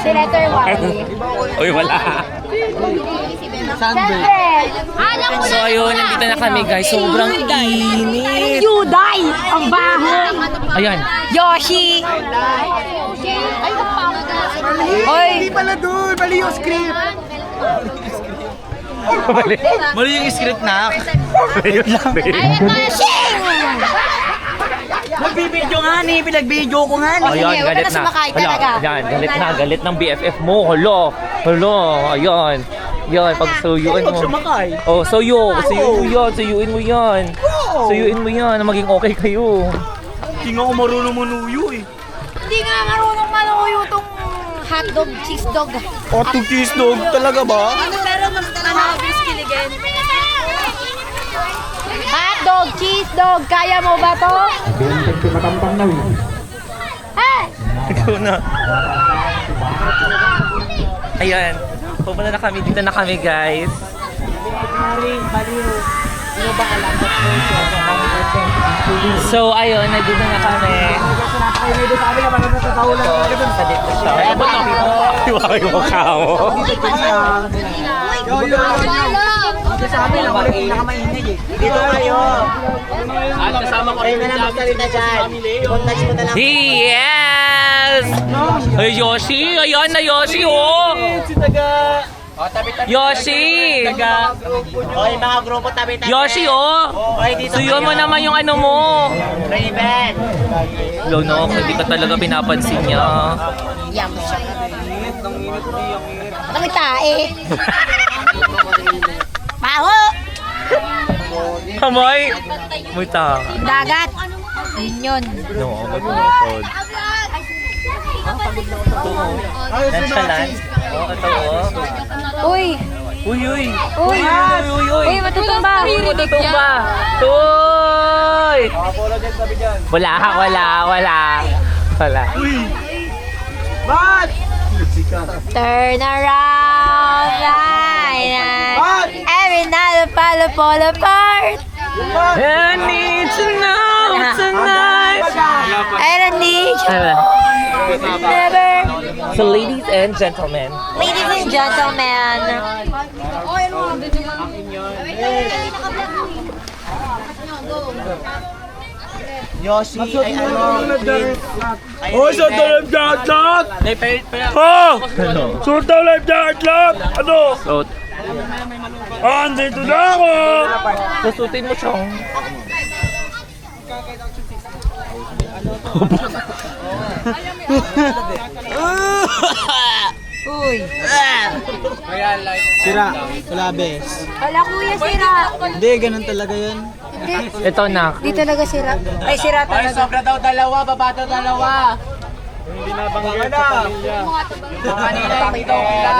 Si letter Y. Uy, wala. Siyempre! Alam ko So ayun, nandito na kami guys. Sobrang init. Yuday! Ang baho! Ayan. Yoshi! Ay, Oy! Pala doon, mali yung script. Mali yung script na. Nagbibidyo nga ni, pinagbidyo ko nga ni. Ayan, Sige, huwag ka galit na na. sumakay Hala, talaga. ayan, galit ng BFF mo. Hala, ayan. Yan, pag suyuin mo. Sumakay. Oh, suyuin mo yan. Suyuin mo yan, na maging okay kayo. Hindi nga ako marunong manuyo eh. Hindi nga marunong manuyo tong hotdog, cheese dog. O, cheese dog talaga ba? Pero mas mabilis kiligin. Hotdog, cheese dog, kaya mo ba to? Ikaw na. Ayan, pupunta na kami, dito na kami guys. So ayun, nandito na kami. Iwag yung mukha mo. Sa amin, ako lang pinakamaingay eh. Dito kayo. At kasama ko rin na magsalita dyan. Contact mo na lang. Yes! Ay, Yoshi! Ayan na Yoshi, oh! Yoshi! Okay, mga grupo tabi-tabi. Yoshi, oh! Suyuan mo naman yung ano mo! Raven. Lonok, hindi ka talaga pinapansin niya. Kami tae. Baho! Kamay! Muta. Dagat. Yun. No, may pumapod. Nonchalant. Oh, ito, oh. Uy! Uy, uy! Uy! Uy, matutumba! Matutumba! Uy! Wala. Ba't? Turn around, every night fall apart. I need to know tonight. I don't need you never. So ladies and gentlemen, Ladies and gentlemen, Yoshi, ay ano? Oh, sa life jacket lahat! Oh! Sa life jacket lahat! Ano? so Andito na ako! susutin mo siyang. uy, Sira, Kulabes. wala kuya sira. Hindi, ganun talaga yun. Ito na. Di talaga sira. Ay, sira talaga. Sobra daw dalawa, baba daw dalawa. Hindi na banggit sa pamilya. Kanina yung may dokila.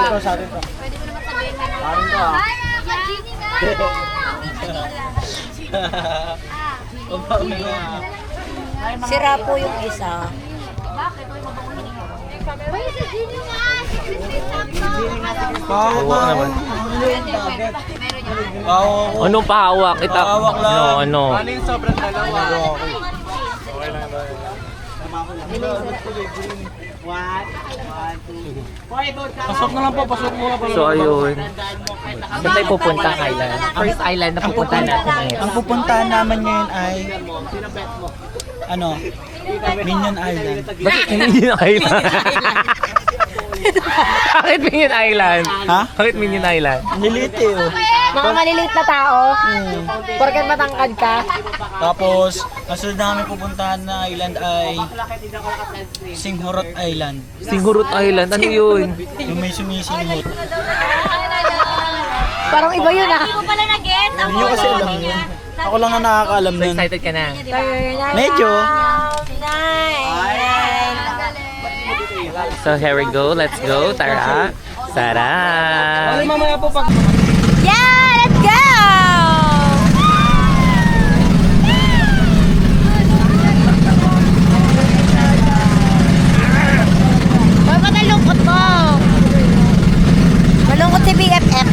Sira po yung isa. Oo naman. Oo. Anong pahawak? Pahawak lang. Ano? Ano yung sobrang dalawa? Pasok na lang po, pasok mo na po. So ayun. Saan tayo pupunta island? First island na pupunta natin ngayon. Ang pupuntahan naman ngayon ay ano? Minion Island. Bakit Minion Island? Bakit Minion Island? Ha? Bakit Minion Island? Niliti oh. Mga maliliit na tao. Porket matangkad ka. Tapos, kasunod namin pupuntahan na island ay Singhorot Island. Singhurut Island? Ano yun? Yung may sumisinghot. Parang iba yun ah. Hindi nyo kasi alam yun. Ako lang ang nakakaalam So nun. excited ka na? Medyo. So here we go. Let's go. Tara. Sarap! Mamaya po pag... Yeah, let's go! Ba't nalungkot mo? Malungkot si BFF.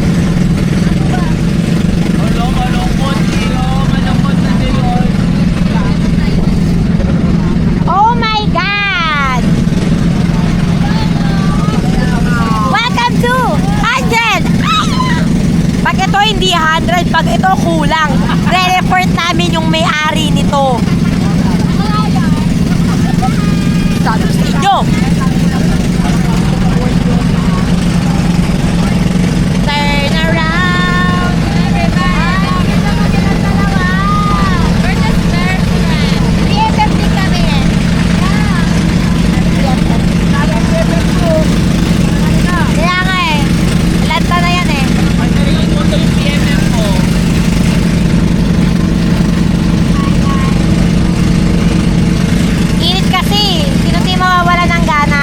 Oh my God! Welcome to 100! Pag ito hindi 100, pag ito kulang, re-report namin yung may-ari nito. Sabi sa inyo. Turn around. We're just best friends. BFF din kami eh. Kaya nga eh, lanta na yan eh. Init kasi, sino di mawawala ng gana?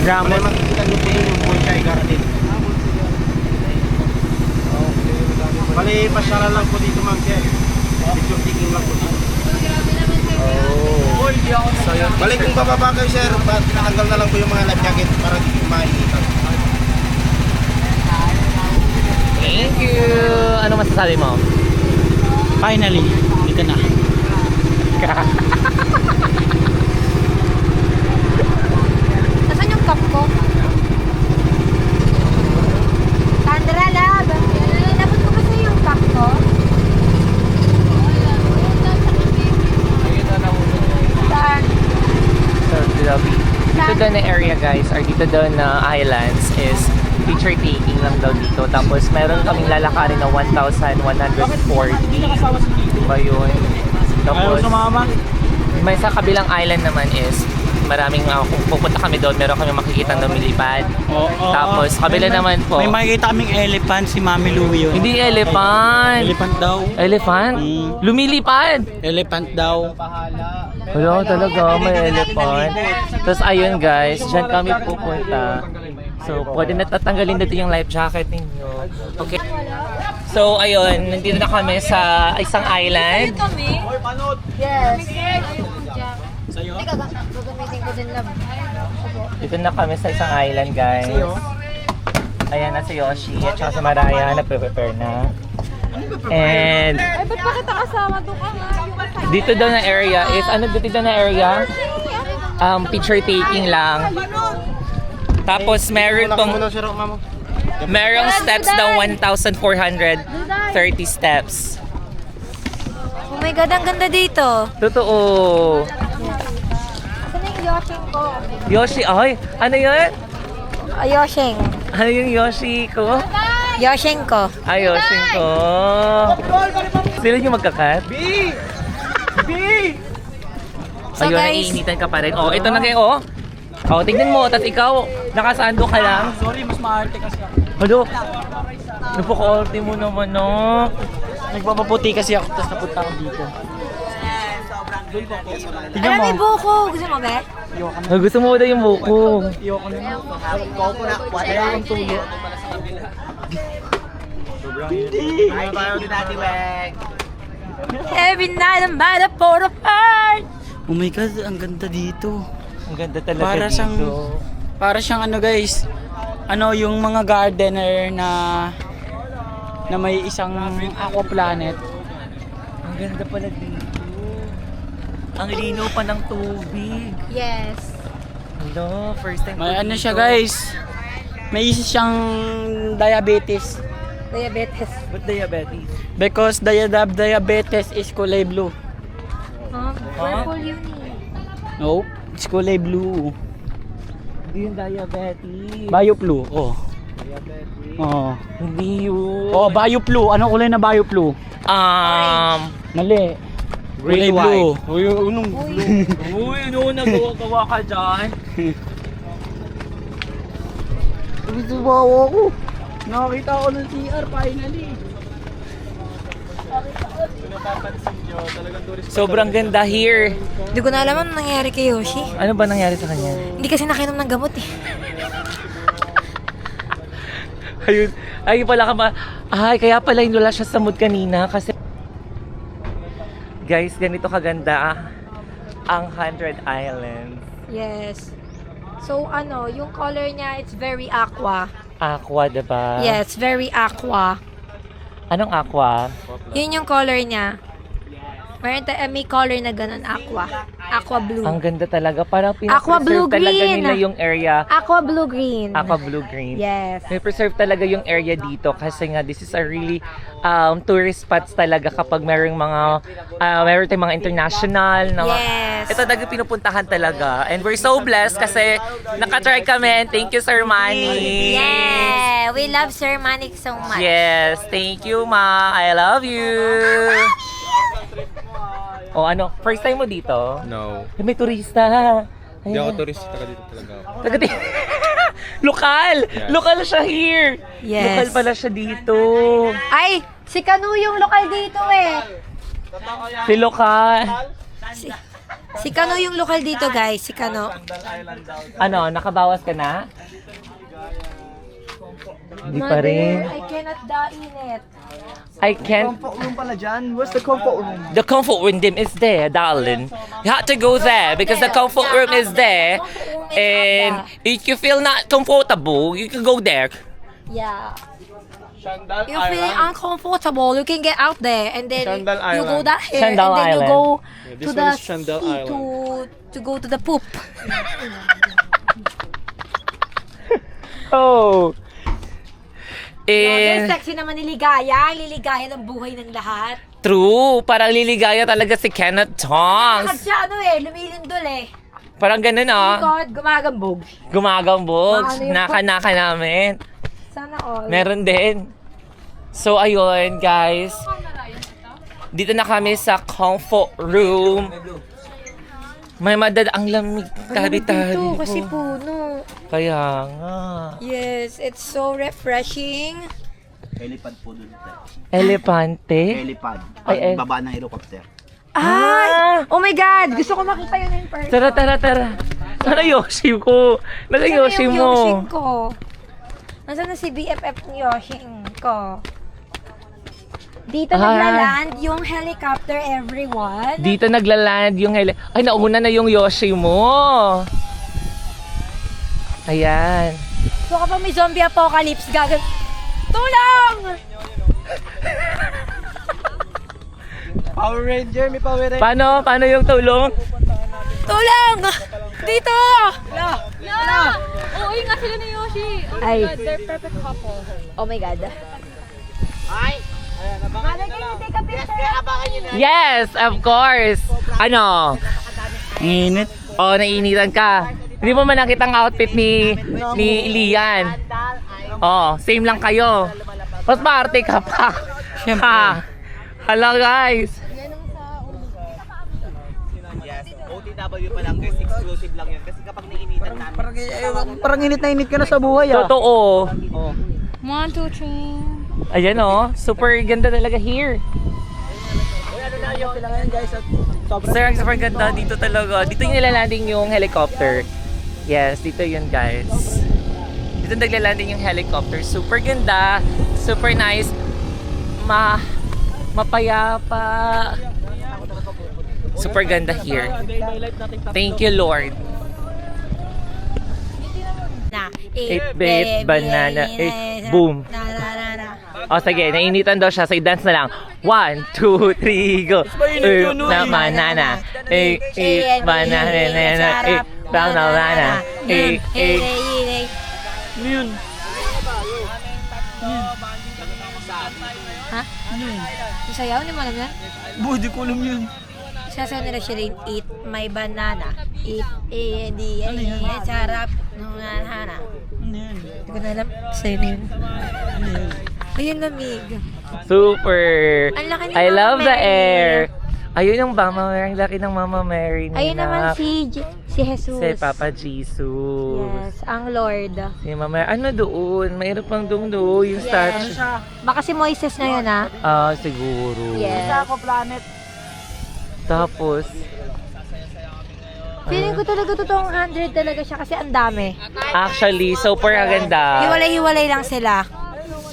Ramos. Bali, pasyalan lang po dito, ma'am, sir. Picture taking lang po dito. Bali, kung bababa kayo, sir, natanggal na lang po yung mga life jacket para di kayo mainitan. Thank you! Ano masasabi mo? Finally, dito na. Nasaan yung cup ko? Sandra, lab. Dapat ko kasi yung cup ko. Saan? So, dito daw na area guys, or dito daw na islands is picture taking lang daw dito. Tapos meron kaming lalakarin na 1,140. Ba yun? Ayaw Tapos sumama. may sa kabilang island naman is maraming kung pupunta kami doon, meron kami makikita na lumilipad. Tapos kabila naman po. May makikita kaming elephant, si Mami Louie yun. Hindi elephant. Elephant daw. Elephant? Mm. Lumilipad. Elephant daw. Wala talaga, may elephant. Tapos ayun guys, dyan kami pupunta. So, pwede na tatanggalin dito yung life jacket ninyo. Okay. So, ayun, nandito na kami sa isang island. Yes. Teka, gagamitin ko din lang. Dito na kami sa isang island, guys. Ayan na si Yoshi at saka si Maraya, nagpe-prepare na. And Ay, ba't pa kita kasama? Doon ka nga. dito daw na area is, ano dito daw na area? Picture taking lang. Tapos meron pong, merong steps daw 1,430 steps. Oh my God, ang ganda dito. Totoo. Saan yung Yoshing ko? Yoshi, ay, ano yun? Yoshing. Ano yung Yoshi ko? Yoshing ko. Ay, Yoshi ko. Sila yung magkakat? So, Ayun, guys, naiinitan ka pa rin. Oh, ito na kayo, oh. Oh, tignan mo. Tapos ikaw, nakasando ka lang. Sorry, mas maarte kasi ako. Ano? Napaka-ulti mo naman, no? Nagpapaputi kasi ako, tapos napunta ako dito. Tignan alam mo. may buko. Gusto mo, be? Oh, gusto mo daw yung buko. Iyoko na. Kaya akong tulo. Every night I'm by the port of heart. Oh my God, ang ganda dito. Ang ganda talaga Para dito. siyang ano guys, ano yung mga gardener na may isang aqua planet. Ang ganda pala dito. Ang linaw pa ng tubig. Yes. Hello, first time May ko ano dito. siya guys, may isa siyang diabetes. Diabetes. Ba't diabetes? Because diabetes is kulay blue. Purple yun eh. No, it's kulay blue. Hindi yung diabetes. Bioflu, oh. Oh. Hindi yun. Oh, bioflu. Anong kulay na bioflu? Mali. Kulay blue. Uy, unong blue. Uy, ano nagawa ka dyan? Bisubawa ko. Nakakita ko ng CR finally. Sobrang ganda here. Hindi ko na alam ano nangyari kay Yoshi. Ano ba nangyari sa kanya? Hindi kasi nakinom ng gamot eh. Ayun. Ay, pala ka ba? Ay, kaya pala hindi wala siya sa mood kanina kasi... Guys, ganito kaganda ang 100 Islands. Yes. So ano, yung color niya, it's very aqua. Aqua, diba? Yes, very aqua. Anong aqua? Yun yung color niya. May color na ganun, aqua. Aqua blue. Ang ganda talaga. Parang Aqua blue pinapreserve talaga green. nila yung area. Aqua blue green. Aqua blue green. Yes. May preserve talaga yung area dito kasi nga this is a really tourist spots talaga kapag mayroong mga mayroong tayong mga international na Yes. ito talaga pinupuntahan talaga and we're so blessed kasi nakatry kami and thank you Sir Manny. Yeah, we love Sir Manik so much. Yes, thank you Ma. I love you. O ano, first time mo dito? No. May turista. Hindi ako turista, taga dito talaga ako. Lokal! Yes. Lokal siya here! Yes. Lokal pala siya dito. Ay, si Kanu yung lokal dito eh. Si Lokal. Si Kano yung lokal dito, guys. Si Kano. Ano, nakabawas ka na? Hindi pa rin. I cannot dainit. I can't. Room pala dyan. Where's the comfort room? The comfort room is there, darling. You have to go there because the comfort room is there. And if you feel not comfortable, you can go there. Yeah. You're feeling uncomfortable, you can get out there and then Shandal you go Island. that here Shandal and then you Island. go this to one the is Shandal sea Island. to go to the poop. Oh. Yung And sexy naman ni Ligaya, liligaya ng buhay ng lahat. true, parang liligaya talaga si Kenneth Bakit Tongs. siya lumilindol Parang ganun Oh God, gumagambog. Gumagambog. Ano yung- Naka-naka namin. Sana all. Meron din. So, ayun, guys. Dito na kami sa comfort room. May ang lamig. Tabi-tabi. Dito kasi puno. Kaya nga. Yes, it's so refreshing. Helipad po dun. Elepante? Helipad. Ay, Baba ng helicopter. Ay! Oh my God! Gusto ko makita yun in person. Tara, tara, tara. Sana Yoshi ko. Nasa Nasaan Yoshi yung mo. Yoshing ko? Nasaan na si BFF ni Yoshing ko? Dito nagla-land yung helicopter, everyone. Dito nagla-land yung Ay, nauna na yung Yoshi mo. Ayan. So kapag may zombie apocalypse, tulong! Power Ranger, may Power Ranger. Paano yung tulong? Tulong! Dito! Oo, nga sila ni Yoshi. Oh Ay. God, they're perfect couple. Oh my God. Yes, of course. Ano? Init. Oh, naiinitan ka. Hindi mo man nakita ang outfit ni Lian. Oh, same lang kayo. Mas maarte ka pa. Ha. Hala guys. OTW pa lang guys, exclusive lang yun. Kasi kapag nainitan namin, Parang init na init ka na sa buhay Totoo. 1, 2, 3. Ayan oh, super ganda talaga here. Sir, super ganda dito talaga. Dito yung nilalanding yung helicopter. Yes, dito yun guys. Dito naglalanding yung helicopter. Super ganda, super nice. Mapayapa. Super ganda here. Thank you, Lord. Na. 8-bit banana. Boom. O sige, nainitan daw siya. So, i-dance na lang. 1, 2, 3, go. Na banana. 8 banana. Banana. 8. Yun. Ha? Yung sayaw, hindi mo alam yan? Di ko alam yun. Sasayaw nila siya rin, eat my banana. Eat, sarap. Nung hana. Ano yan? Hindi ko na alam. Sa'yo na yun. Ayun, lamig. Super. Ang laki ni I Mama love the Mary. air. Ayun yung Mama Mary. Ang laki ng Mama Mary. Ayun naman Nina. si Jesus. Si Papa Jesus. Yes, ang Lord. Si Mama Mary. Ano doon? Mayroon pang doon yung statue. Baka si Moises na yun, ha? Ah, siguro. Yes. Ako planet. Tapos, Feeling ko talaga totoong 100 talaga siya kasi ang dami. actually, super ganda. Hiwalay-hiwalay lang sila.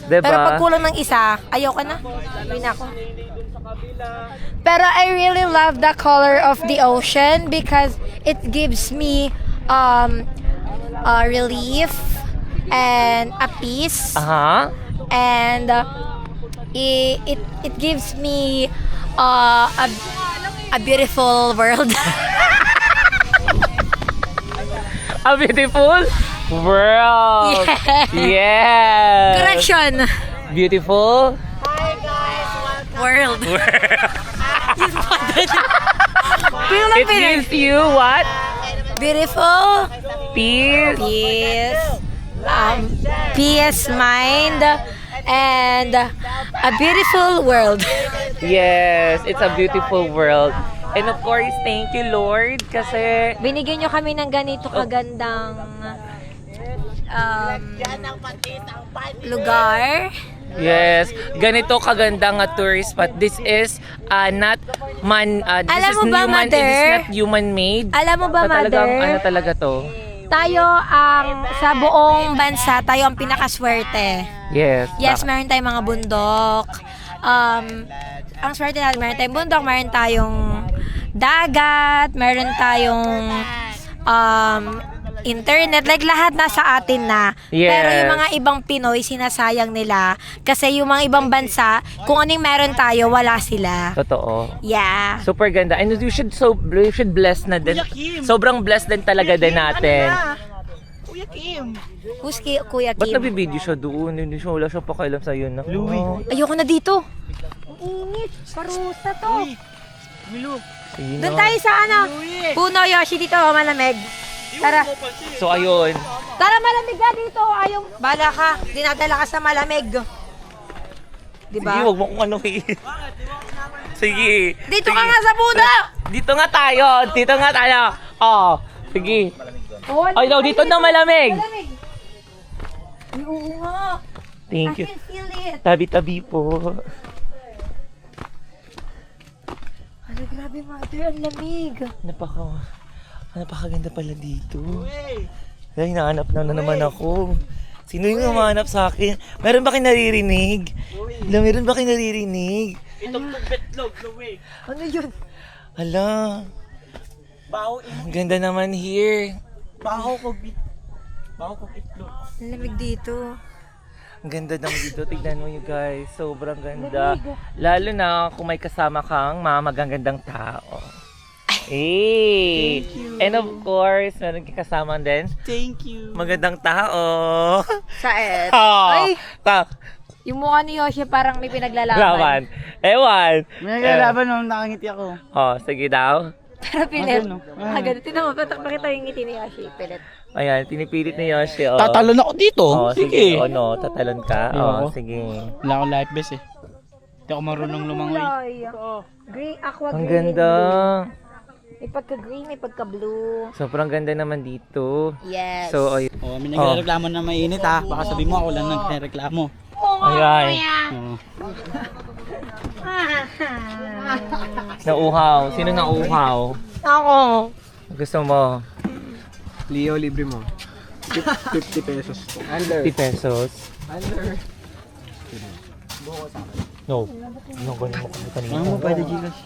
Diba? Pero pag kulang ng isa, ayoko na. Uwi na ako. Pero I really love the color of the ocean because it gives me a relief and a peace. Aha. And it gives me a beautiful world. A beautiful world. Yeah. Yes. Correction. Beautiful. World. Yun pa din. Pero lang It gives you what? beautiful Peace. peace mind and a beautiful world. Yes, it's a beautiful world. And of course, thank you Lord kasi Binigyan nyo kami ng ganito kagandang lugar. yes, ganito kaganda nga tourist spot. This is not Alam mo ba, Mother? This is not human-made. Alam mo ba, Talagang, Mother? ano talaga to? Tayo ang sa buong bansa, tayo ang pinakaswerte. Yes. Yes, meron tayong mga bundok. Ang swerte natin, meron tayong bundok, meron tayong dagat, meron tayong internet, like lahat nasa atin na. Yes. Pero yung mga ibang Pinoy, sinasayang nila. Kasi yung mga ibang bansa, kung anong meron tayo, wala sila. Totoo. Yeah. Super ganda. And you should bless na din. Sobrang blessed din talaga din natin. Kuya Kim. Who's Kuya Ba't Kim? nabibideo siya doon? Hindi siya, wala siya pakialam sa'yo na. Louie. Ayoko na dito. Ang init. Parusa to. Sige Doon na. tayo sa ano? Puno, Yoshi, dito. Malamig. Tara. So ayun. Tara, malamig ka dito. Ayaw. Bala ka. Dinadala ka sa malamig. Diba? Sige, huwag mo kung ano Sige. Dito ka nga sa puno. Dito nga tayo. Dito nga tayo. Oh, sige. Ay, daw, dito na malamig. Malamig. Ay, oo nga. Thank you. I can feel it. Tabi-tabi po. Ano, grabe, Mother. Ang lamig. Napakaganda pala dito. Ay, hinahanap na naman ako. Sino yung humahanap sa akin? Meron ba kayo naririnig? Meron ba kayo naririnig? Ano yun? Hala. Ang ganda naman here. Baho ko itlog. Ang lamig dito. Ang ganda naman dito. Tignan mo you guys. Sobrang ganda. Lalo na kung may kasama kang mga magagandang tao. Thank you. And of course, meron kang kasama din. Thank you. Magandang tao. Saan? Oh, Ay! Yung mukha ni Yoshi parang may pinaglalaban. Laban. Ewan. May kalaban nung nakangiti ako. Oh, sige daw. Pero pilit. Ano? Agad. Tinan mo, pakita yung ngiti ni Yoshi. Pilit. Ayan, pinipilit ni Yoshi. Oh. Tatalon ako dito. Oh, Sige. sige. Oh, no, tatalon ka. Oh, sige. Wala akong life vest eh. Hindi ako marunong lumangoy. Green, aqua Ang green. ganda. May pagka-green, may pagka-blue. Sobrang ganda naman dito. Yes. So, ay. Oh, may nagreklamo na mainit ha. Baka sabi mo ako lang nagreklamo. Ayan. Oh. Nauuhaw. Sino nauuhaw? Ako. Gusto mo? Leo, libre mo. 50 pesos. Under. 50 pesos. Under. No. Ano ganun mo kami kanina? Ano mo pwede Gcash?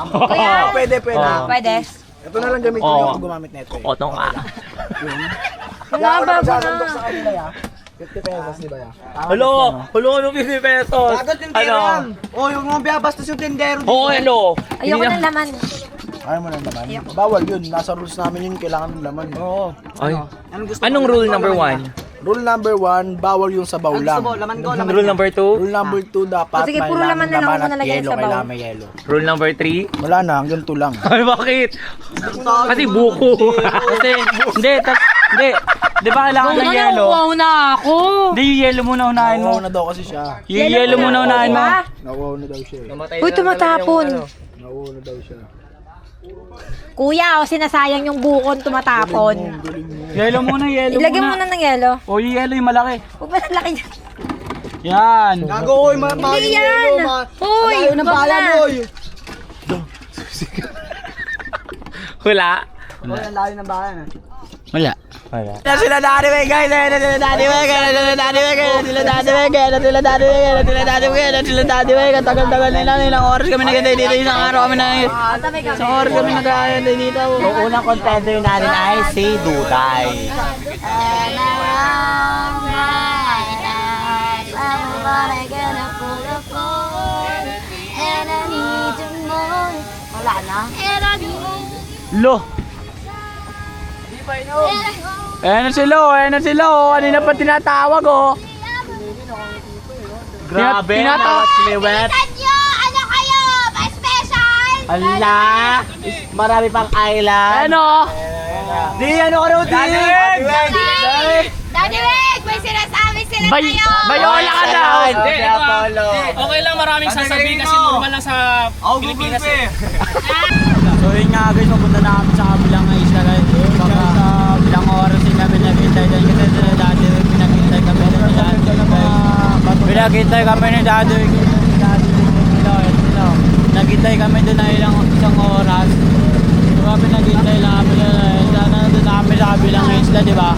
Kuya. Pwede. Pwede. Ito na lang gamitin Oo. yung ako gumamit nito eh. Otong ka. Wala, bago Sasandok na. sa kanila ya. 50 pesos, di ba ya? Hello! Hello, ano 50 pesos? Agad tindero yan. Oh, yung mga biyabastos yung tindero. Oo, hello! Ayoko ng laman. Ayaw mo na naman. Bawal yun. Nasa rules namin yun. Kailangan ng laman. Oo. Ay. Anong rule number 1? Rule number 1, bawal yung sabaw lang. Rule number 2? Rule number 2, dapat Sige, puro laman na lang ako nalagay yellow. sa baw. Kailangan may yellow. Rule number 3? Wala na, hanggang 2 lang. Ay, bakit? Kasi buko. Kasi, hindi. Di ba kailangan ng yellow? Wow na ako. Hindi, yung yellow muna unahin mo. Nauwaw na daw kasi siya. Yung yellow muna unahin mo. Nauwaw na daw siya. Uy, tumatapon. Nauwaw na daw siya. Kuya, sinasayang yung bukon tumatapon. Yellow muna, yellow Ilagay muna. mo na ng yelo. O, yung yellow yung malaki. Huwag ba ang laki niya? Yan. Gago, oy, Hindi yan. Uy, Ayaw ng wag bayan, na. oy. Wala. Oy, ang layo ng bayan. Wala. Wala. Na sila Daddy Wegay, na sila Daddy Wegay, na sila Daddy Wegay, na sila Daddy Wegay, na sila Daddy Wegay, na sila Daddy Wegay, na sila Daddy Wegay. Tagal-tagal nila, ilang oras kami nagantay dito, isang araw kami na, isang oras kami nagantay dito. Yung unang contender natin ay si Duday. Wala na. Lo. Ayan na sila, ayan na sila, kanina pa tinatawag oh. Grabe, Tinatawa. liwet. Sanyo! Ano kayo? Pa-special? Ala, marami pang island. Ano? Di ano ka raw, Daddy Wig! May sinasabi sila sa'yo! Bayola ka daw. Hindi, Okay lang, maraming sasabihin kasi normal lang sa Pilipinas eh. So yun nga guys, mapunta na kami sa kabilang isla guys. Baka ilang oras din kami naghintay dahil kasi sila Daddy Wig, pinaghintay kami ni Daddy Wig. Pinaghintay kami ni Daddy Wig. Sila. Naghintay kami doon na isang oras. So kami naghintay lang kami doon. Sana doon na kami sa kabilang isla, di ba?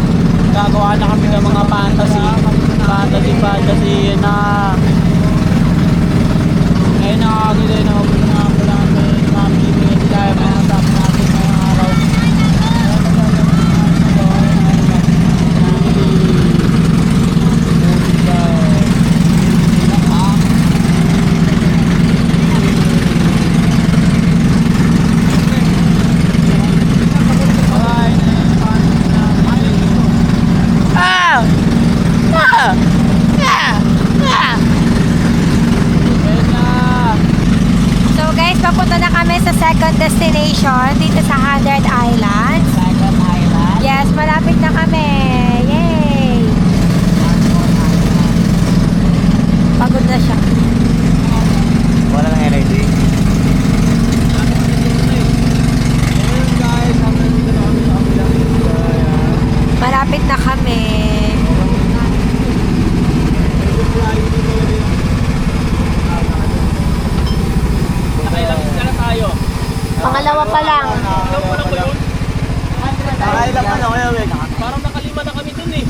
Gagawa na kami ng mga fantasy na ngayon nakakagilay na mabuti na ako lang mga bibigyan tayo mga tap natin ngayong araw. So guys, papunta na kami sa second destination dito sa 100 Islands. Yes, malapit na kami. Yay! Pagod na siya. Wala ng energy. Malapit na kami. Nakailang isla na tayo. Pangalawa pa lang. Ilang mo na ko yun? Nakailang ano kaya, Wek? Parang nakalima na kami dun eh.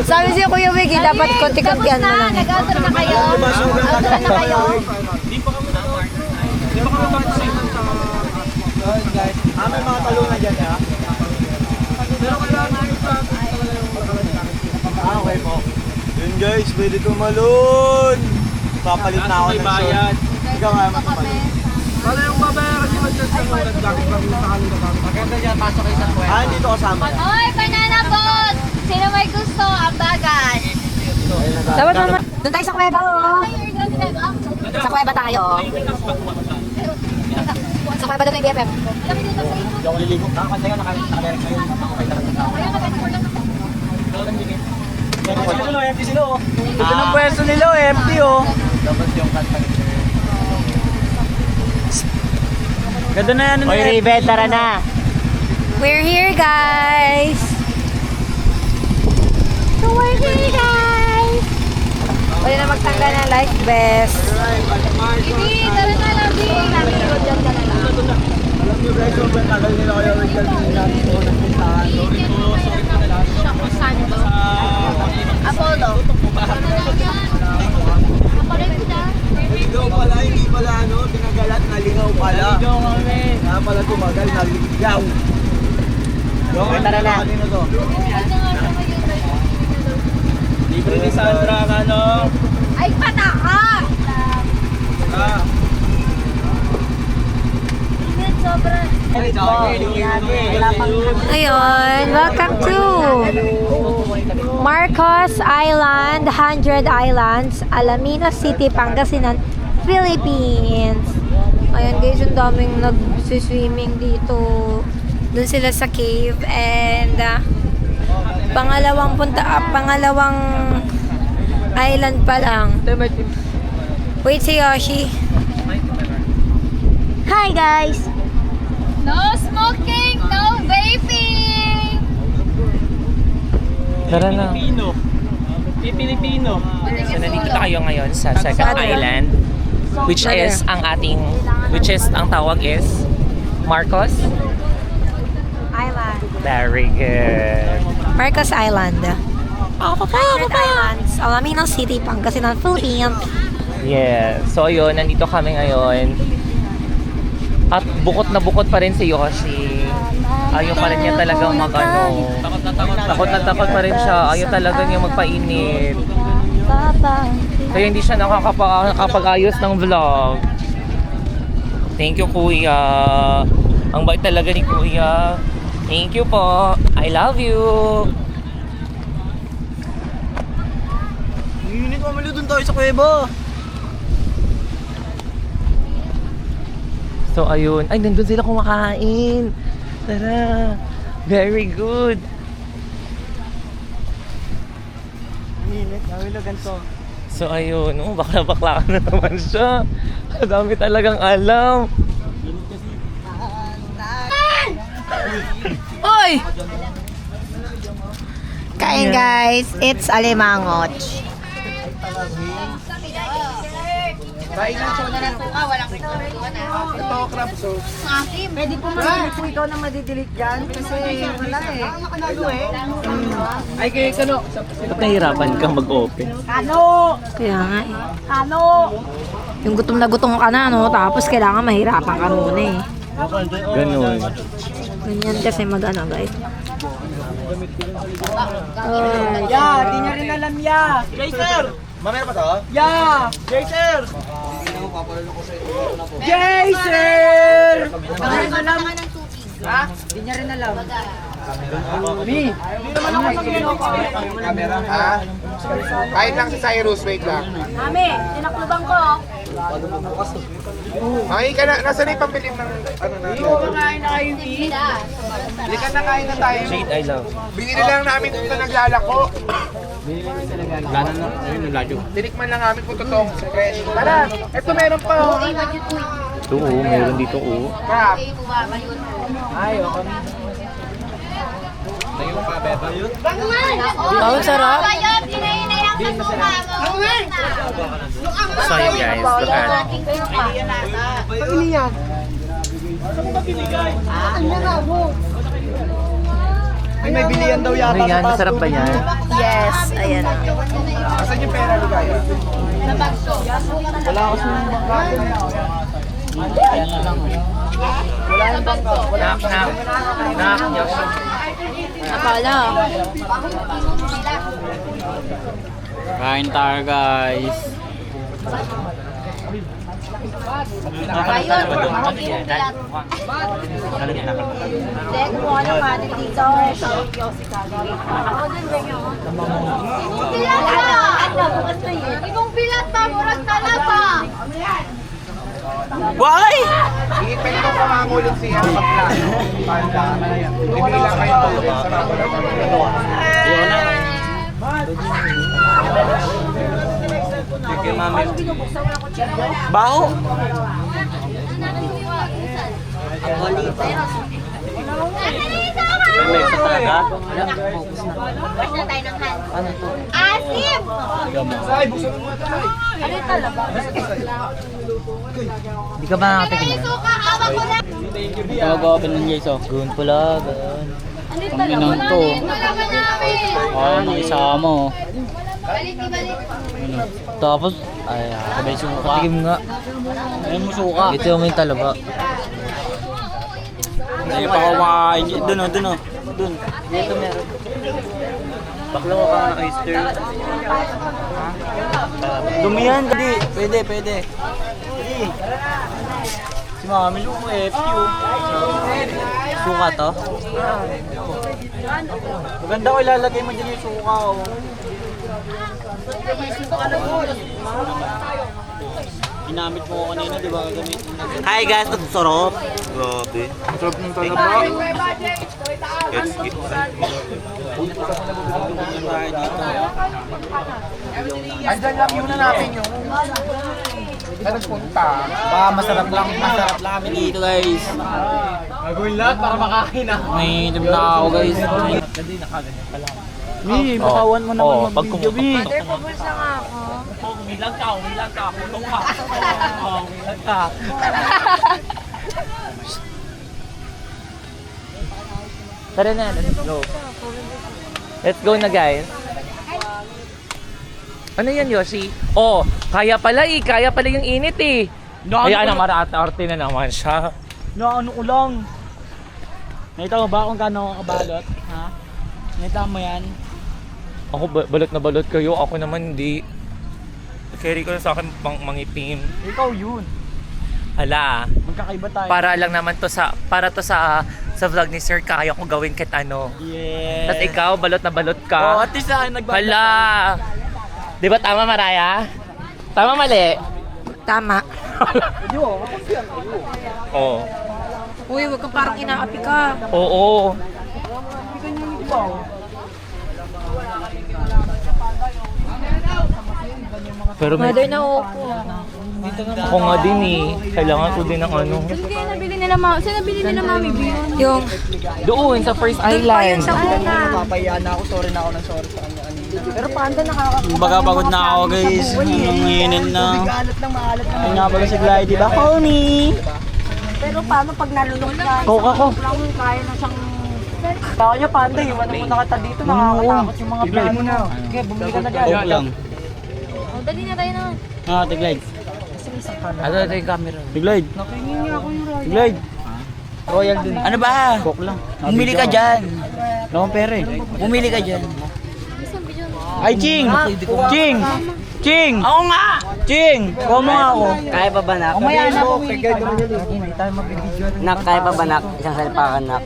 Sabi siya Kuya Wiggy, dapat konti-kontian mo lang. Nag-outro na kayo? Outro na kayo? Di pa kami tapos eh. May mga talungan dyan, ha? Okay po. Yun guys, pwede tumalon. Papalit na ako ng bayad. Ikaw nga magpapalit. Wala yung babayaran nyo dyan sa mga nagdakit lang yung nakalito kami. Maganda dyan, pasok kayo sa kwento. Dito kasama. Hoy, banana boat! Sino may gusto? Ambagan! Dapat naman. Doon tayo sa kuweba, oh. Sa kuweba tayo. Sa kuweba doon yung BFF. Hindi ako liligo. Nakakantay ka, nakadirect kayo. Empty sila, oh. Ito ng pwesto nila, oh. Empty, oh. Dapat yung kanta. Ganda na yan. Oy, Rivet, tara na. We're here, guys. So, we're here, guys. Wala na magtanggal ng life vest. Hindi, tara na lang din. Nami-road dyan ka na lang. Alam niyo, guys, sobrang tagal nila kaya Rivet natin po nagpuntahan. Saan to? Apollo. Naligaw pala, hindi pala ano, tinagalat, naligaw pala. Naligaw kami. Kaya pala tumagal, naligaw. Okay, tara na. Libre ni Sandra ang ano. Ay, pataka! Sobra. Ayun, welcome to Marcos Island, 100 Islands, Alaminos City, Pangasinan, Philippines. Ayun guys, yung daming nag-swimming dito. Doon sila sa cave and pangalawang island pa lang. Wait si Yoshi. Hi guys! No smoking, no vaping! Tara na. Pilipino. So nandito tayo ngayon sa second island which is ang tawag is Marcos Island. Very good. Marcos Island. Islands, Alaminos City, Pangasinan, Philippines. Yeah. So ayun, nandito kami ngayon. At bukod na bukod pa rin si Yoshi. Ayaw pa rin niya talagang mag-ano. Takot na takot pa rin siya. Ayaw talaga niya magpainit. Kaya hindi siya nakakapag-ayos ng vlog. Thank you, Kuya. Ang bait talaga ni Kuya. Thank you po. I love you. Init mo, mali doon tayo sa kuweba. So ayun, ay nandun sila kumakain. Tara. Very good. Init, nawilo ganito. So ayun, bakla-bakla na naman siya. Dami talagang alam. Oy! Kain guys, it's alimangot. Walang ito, crab sauce. Asim. Pwede po marami po ikaw na madidelete dyan kasi wala eh. Ay, kaya ano? Ba't nahihirapan kang mag-open? Ano? Kaya nga eh. Ano? Yung gutom na gutom ka na, no? Tapos kailangan mahirapan ka muna eh. Ganun. Ganyan kasi mag-ano, guys. Ya, di niya rin alam ya. Jaser! Mamaya pa to? Ya! Jaser! Jaser! Di niya rin alam. Ha? Di niya rin alam. Mi! Hindi naman ako sa Camera, ha? Kahit lang si Cyrus, wait lang. Mami, tinaklubang ko. Ay, ka na, nasa na yung pambilim ng ano na? Kumain na kayo, Mi. Halika na, kain na tayo. Shade, I love. Binili lang namin kung saan naglalako. Gana na. Ayun, yung ladyo. Tinikman lang namin kung totoong fresh. Tara, eto meron pa. Oh. Ito, meron dito, Crab. Ang sarap. So yun guys, look at. Ay, may bilihan daw yata. Ano yan? Masarap ba yan? Yes, ayan na. Asan yung pera, Ligaya? Wala kasi yung bangka. Nak, Yoshi. Akala. Kain tayo guys. Ibang bilat pa, murag talapa. Why? Iipin ko kamangulit siya pagplano. Panda. Bibili lang kayo tubig sa mga Baho? May isa talaga? Focus na tayo ng hand. Asim! Ano yung talaba? Hindi ka ba nakatikin yan? Suka, hawak ko na! Gagawin ng Jason. Goon pala. Ano yung Ang inang to. Malaman namin! Ay, nakisama oh. Balik. Tapos, ay, sabay suka. Tikim nga. Ayun mo suka. Ito yung may talaba. Hindi pa ako makain. Doon oh, doon oh. Doon. Dito meron. Baklaw ka ng oyster. Dumi yan, dali. Pwede, pwede. Si Mami Lu, FQ. Suka to? Maganda ko ilalagay mo dyan yung suka oh. Ginamit mo ko kanina, di ba? Hi guys, ito sarap. Grabe. Sarap ng talaba. Let's eat. Andyan lang yun na natin yung nagpunta. Baka masarap lang kami dito guys. Gagawin lahat para makain na. May itim na ako guys. Mi, bakawan mo naman mag-video, Mi. Hindi, pabulsa nga ako. Umilang ka. Kulong ka. Umilang ka. Tara na, let's go. Let's go na guys. Ano yan, Yoshi? Oh, kaya pala yung init eh. Kaya na marata-arte na naman siya. Ano ko lang. Nakita mo ba kung gaano ako kabalot? Ha? Nakita mo yan? Ako balot na balot kayo, ako naman hindi. Carry ko na sa akin mangitim. Ikaw yun. Hala, Magkakaiba tayo. para lang naman to sa vlog ni Sir, kaya ko gawin kahit ano. Yeah. Tapos ikaw, balot na balot Oh, ka. at least nagbabalot. Hala! Di ba tama, Maraya? Tama, mali? Tama. Oo. Uy, wag kang parang inaapi ka. Oo. Pero may, Mother na upo. ako nga din eh. Kailangan ko din ng ano. Kaya nabili nila Mami B. Yung, Doon, sa first doon pa yun island. sa una. Papayaan na ako, sorry na ako ng sorry sa kanya kanina. Pero panda nakakakita. Kumbaga pagod na ako guys. Ang init na. Maalat lang. Ayun nga pala si Glide, diba? Honey! Pero paano pag nalulong ka? Coke ako. Lang kaya na siyang... Kaya niya panda, iwan mo na kita dito. Nakakatakot yung mga plano mo. Okay, bumili ka na dyan. Coke lang. Oh, dali na tayo na. Ah, Glide. Ano ito yung camera? Glide. Nakihingi ako yung Royal. Glide. Royal din. Ano ba? Coke lang. Bumili ka dyan. Wala akong pera eh. Bumili ka dyan. Ay, Ching! Ching! Ching! Oo nga! Ching! Kuha mo nga ako. Kaya pa ba, Nak? Umaya na ako. Nak, kaya pa ba, Nak? Isang salpakan, Nak.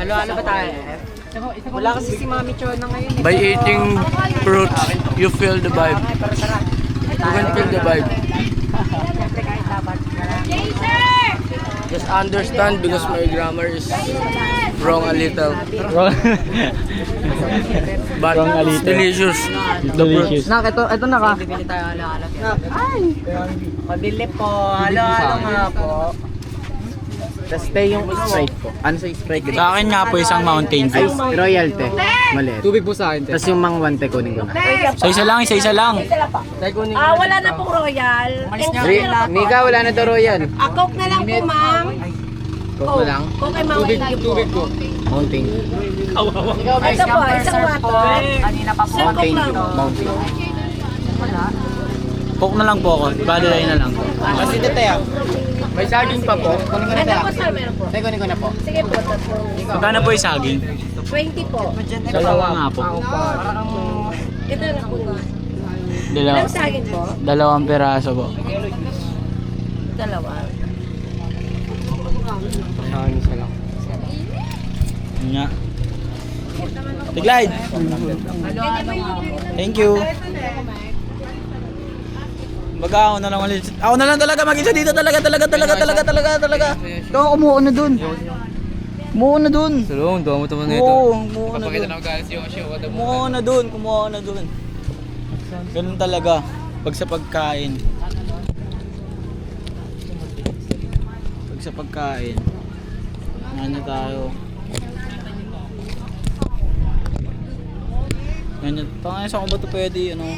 Halo-halo ba tayo? Wala kasi si Mami Chona ngayon. By eating fruits, you feel the vibe. You can feel the vibe. Just understand because my grammar is wrong a little. But Wrong a little. delicious. Delicious. Nak, ito na ka. Bibili tayo halo-halo. Ay! Pabili po. Halo-halo nga po. Tapos te yung Sprite po. Ano sa Sprite? Sa akin nga po isang Mountain Dew. Royal te. Maliit. Tubig po sa akin te. Tapos yung Mang One te kunin ko na. Isa lang. Wala na pong Royal. Mika, wala na to Royal. Coke na lang po, ma'am. Coke na lang. Coke ay mawala lang po. Tubig po. Mountain. Ito po, isang water. Kanina pa po. Mountain. Mountain. Coke na lang po ako. Bali na lang. Kasi te may saging pa po. Kunin ko na te. Ito po, sir, meron po. Te, kunin ko na po. Sige po, tatlo. Magkano po yung saging? 20 po. Dalawa nga po. Ito na po. Dalawa. Ilang saging po? 2 peraso po. Dalawa. Isa lang. Yun nga. Glide! Thank you. Baga ako na lang ulit. Ako na lang talaga mag-isa dito talaga. Ikaw umuo na dun. Umuo na dun. Tulong, doon mo naman Oo, umuo na dun. na guys yung show. Kumuha na dun. Ganun talaga. Pag sa pagkain. Ano tayo? Ganyan. Tangay sa kung ba ito pwede, ano?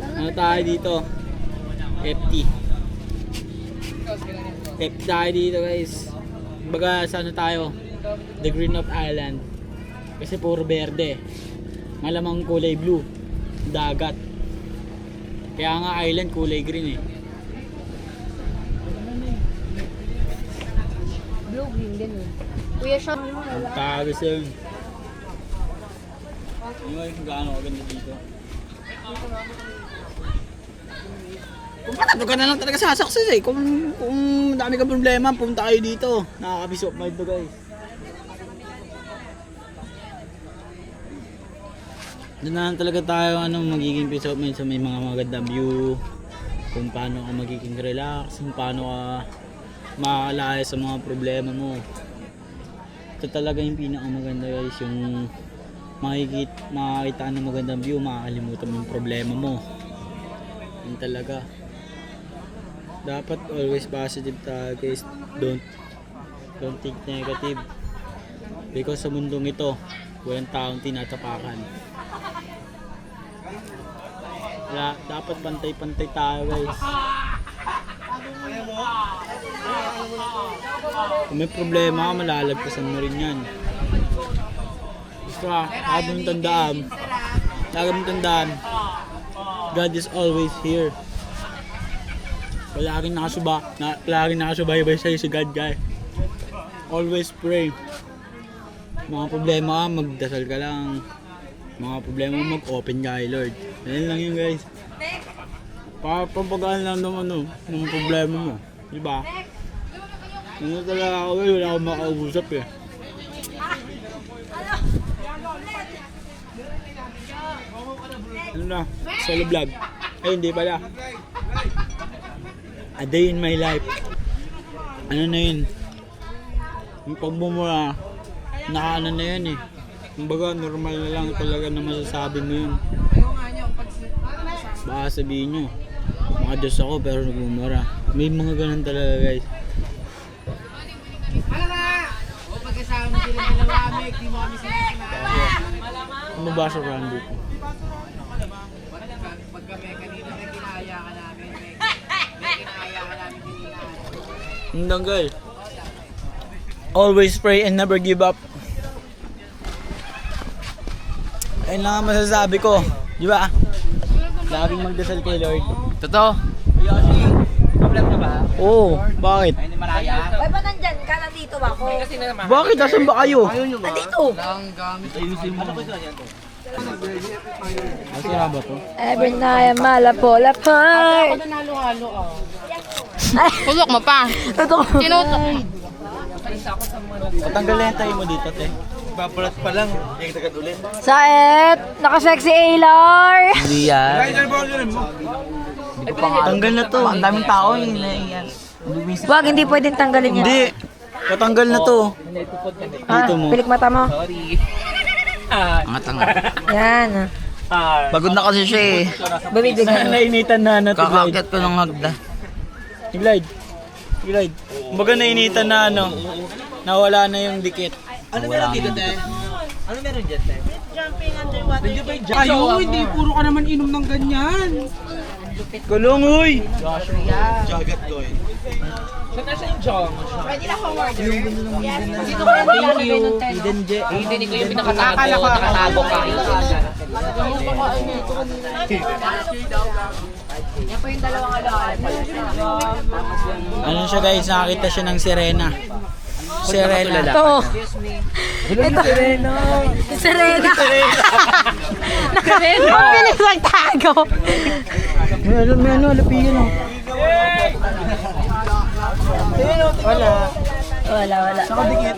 Ano tayo dito? FT tayo dito guys. Baga sa ano tayo? The Green of Island. Kasi puro berde. Malamang kulay blue. Dagat. Kaya nga island kulay green eh. Blue, green din eh. Kuya siya. Tagas yun. Yung kung gaano kaganda dito. Huwag ka na lang talaga sasakses eh. Kung dami ka problema, pumunta kayo dito. Nakaka-peace of mind to guys. Doon na lang talaga tayo magiging peace of mind sa may mga magandang view. Kung paano ka magiging relax, kung paano ka makakalaya sa mga problema mo. Ito talaga yung pinakamaganda guys, yung makikita ng magandang view, makakalimutan mo yung problema mo. Yun talaga. Dapat always positive tayo guys. Don't think negative. Because sa mundong ito, walang taong tinatapakan. Dapat pantay-pantay tayo guys. Kung may problema ka, malalagpasan mo rin yan. Basta, lagi mong tandaan, God is always here. Palaging nakasubaybay sa'yo si God, guys. Always pray. Mga problema ka, magdasal ka lang. Mga problema mo, mag-open ka kay Lord. Yan lang yun guys. Pampagaan lang ng problema mo. Diba? Ano talaga ako guys, wala akong makausap eh. Ano na? Solo vlog. Ay, hindi pala. A day in my life. Ano na yun? Yung pagmumura, naka-ano na yun eh. Kumbaga, normal na lang talaga na masasabi mo yun. Baka sabihin nyo, mga Diyos ako pero nagmumura. May mga ganun talaga guys. Pagkasama sila ng lamig, di mo kami Ano ba sa Randy? Pag kami kanina may kinaya ka namin, may kinaya ka namin kanina. Hindang guys. Always pray and never give up. Ayun lang ang masasabi ko. Di ba? Laging magdasal kay Lord. Totoo. Oo, bakit? Ay, ba nandyan ka? Nandito ba ako? Bakit? Asan ba kayo? Nandito! Masaya ba to? Every night, malapola part. Tulok mo pa. Totoo. Tinutok. Patanggal na yung tayo mo dito, te. Papalat pa lang. Yung tagad ulit. Saet! Naka-sexy Alar! Hindi yan. Tanggal na to. Ang daming tao yun. Wag, hindi pwedeng tanggalin yan. Hindi. Patanggal na to. Dito mo. Pilik mata mo. Yan. Pagod na kasi siya eh. Bumibigay. Nainitan na ano. Kakakyat ko ng hagda. Glide. Glide. Kumbaga nainitan na ano. Nawala na yung dikit. Ano meron dito, te? Ano meron dyan, te? Jumping underwater. Ayo, hindi. Puro ka naman inom ng ganyan. Kulong, uy! Jagat ko eh. Saan na siya yung jog? Pwede na akong order. Dito ko lang Thank you. Eden J. Hindi ko yung nakatago ka. Yan po yung dalawang alaala. Ano siya guys, nakakita siya ng sirena. Sirena. Ito. Ito. Serena. Serena. Ang bilis magtago. May ano, lapiyan o. Wala. Wala. Nakadikit.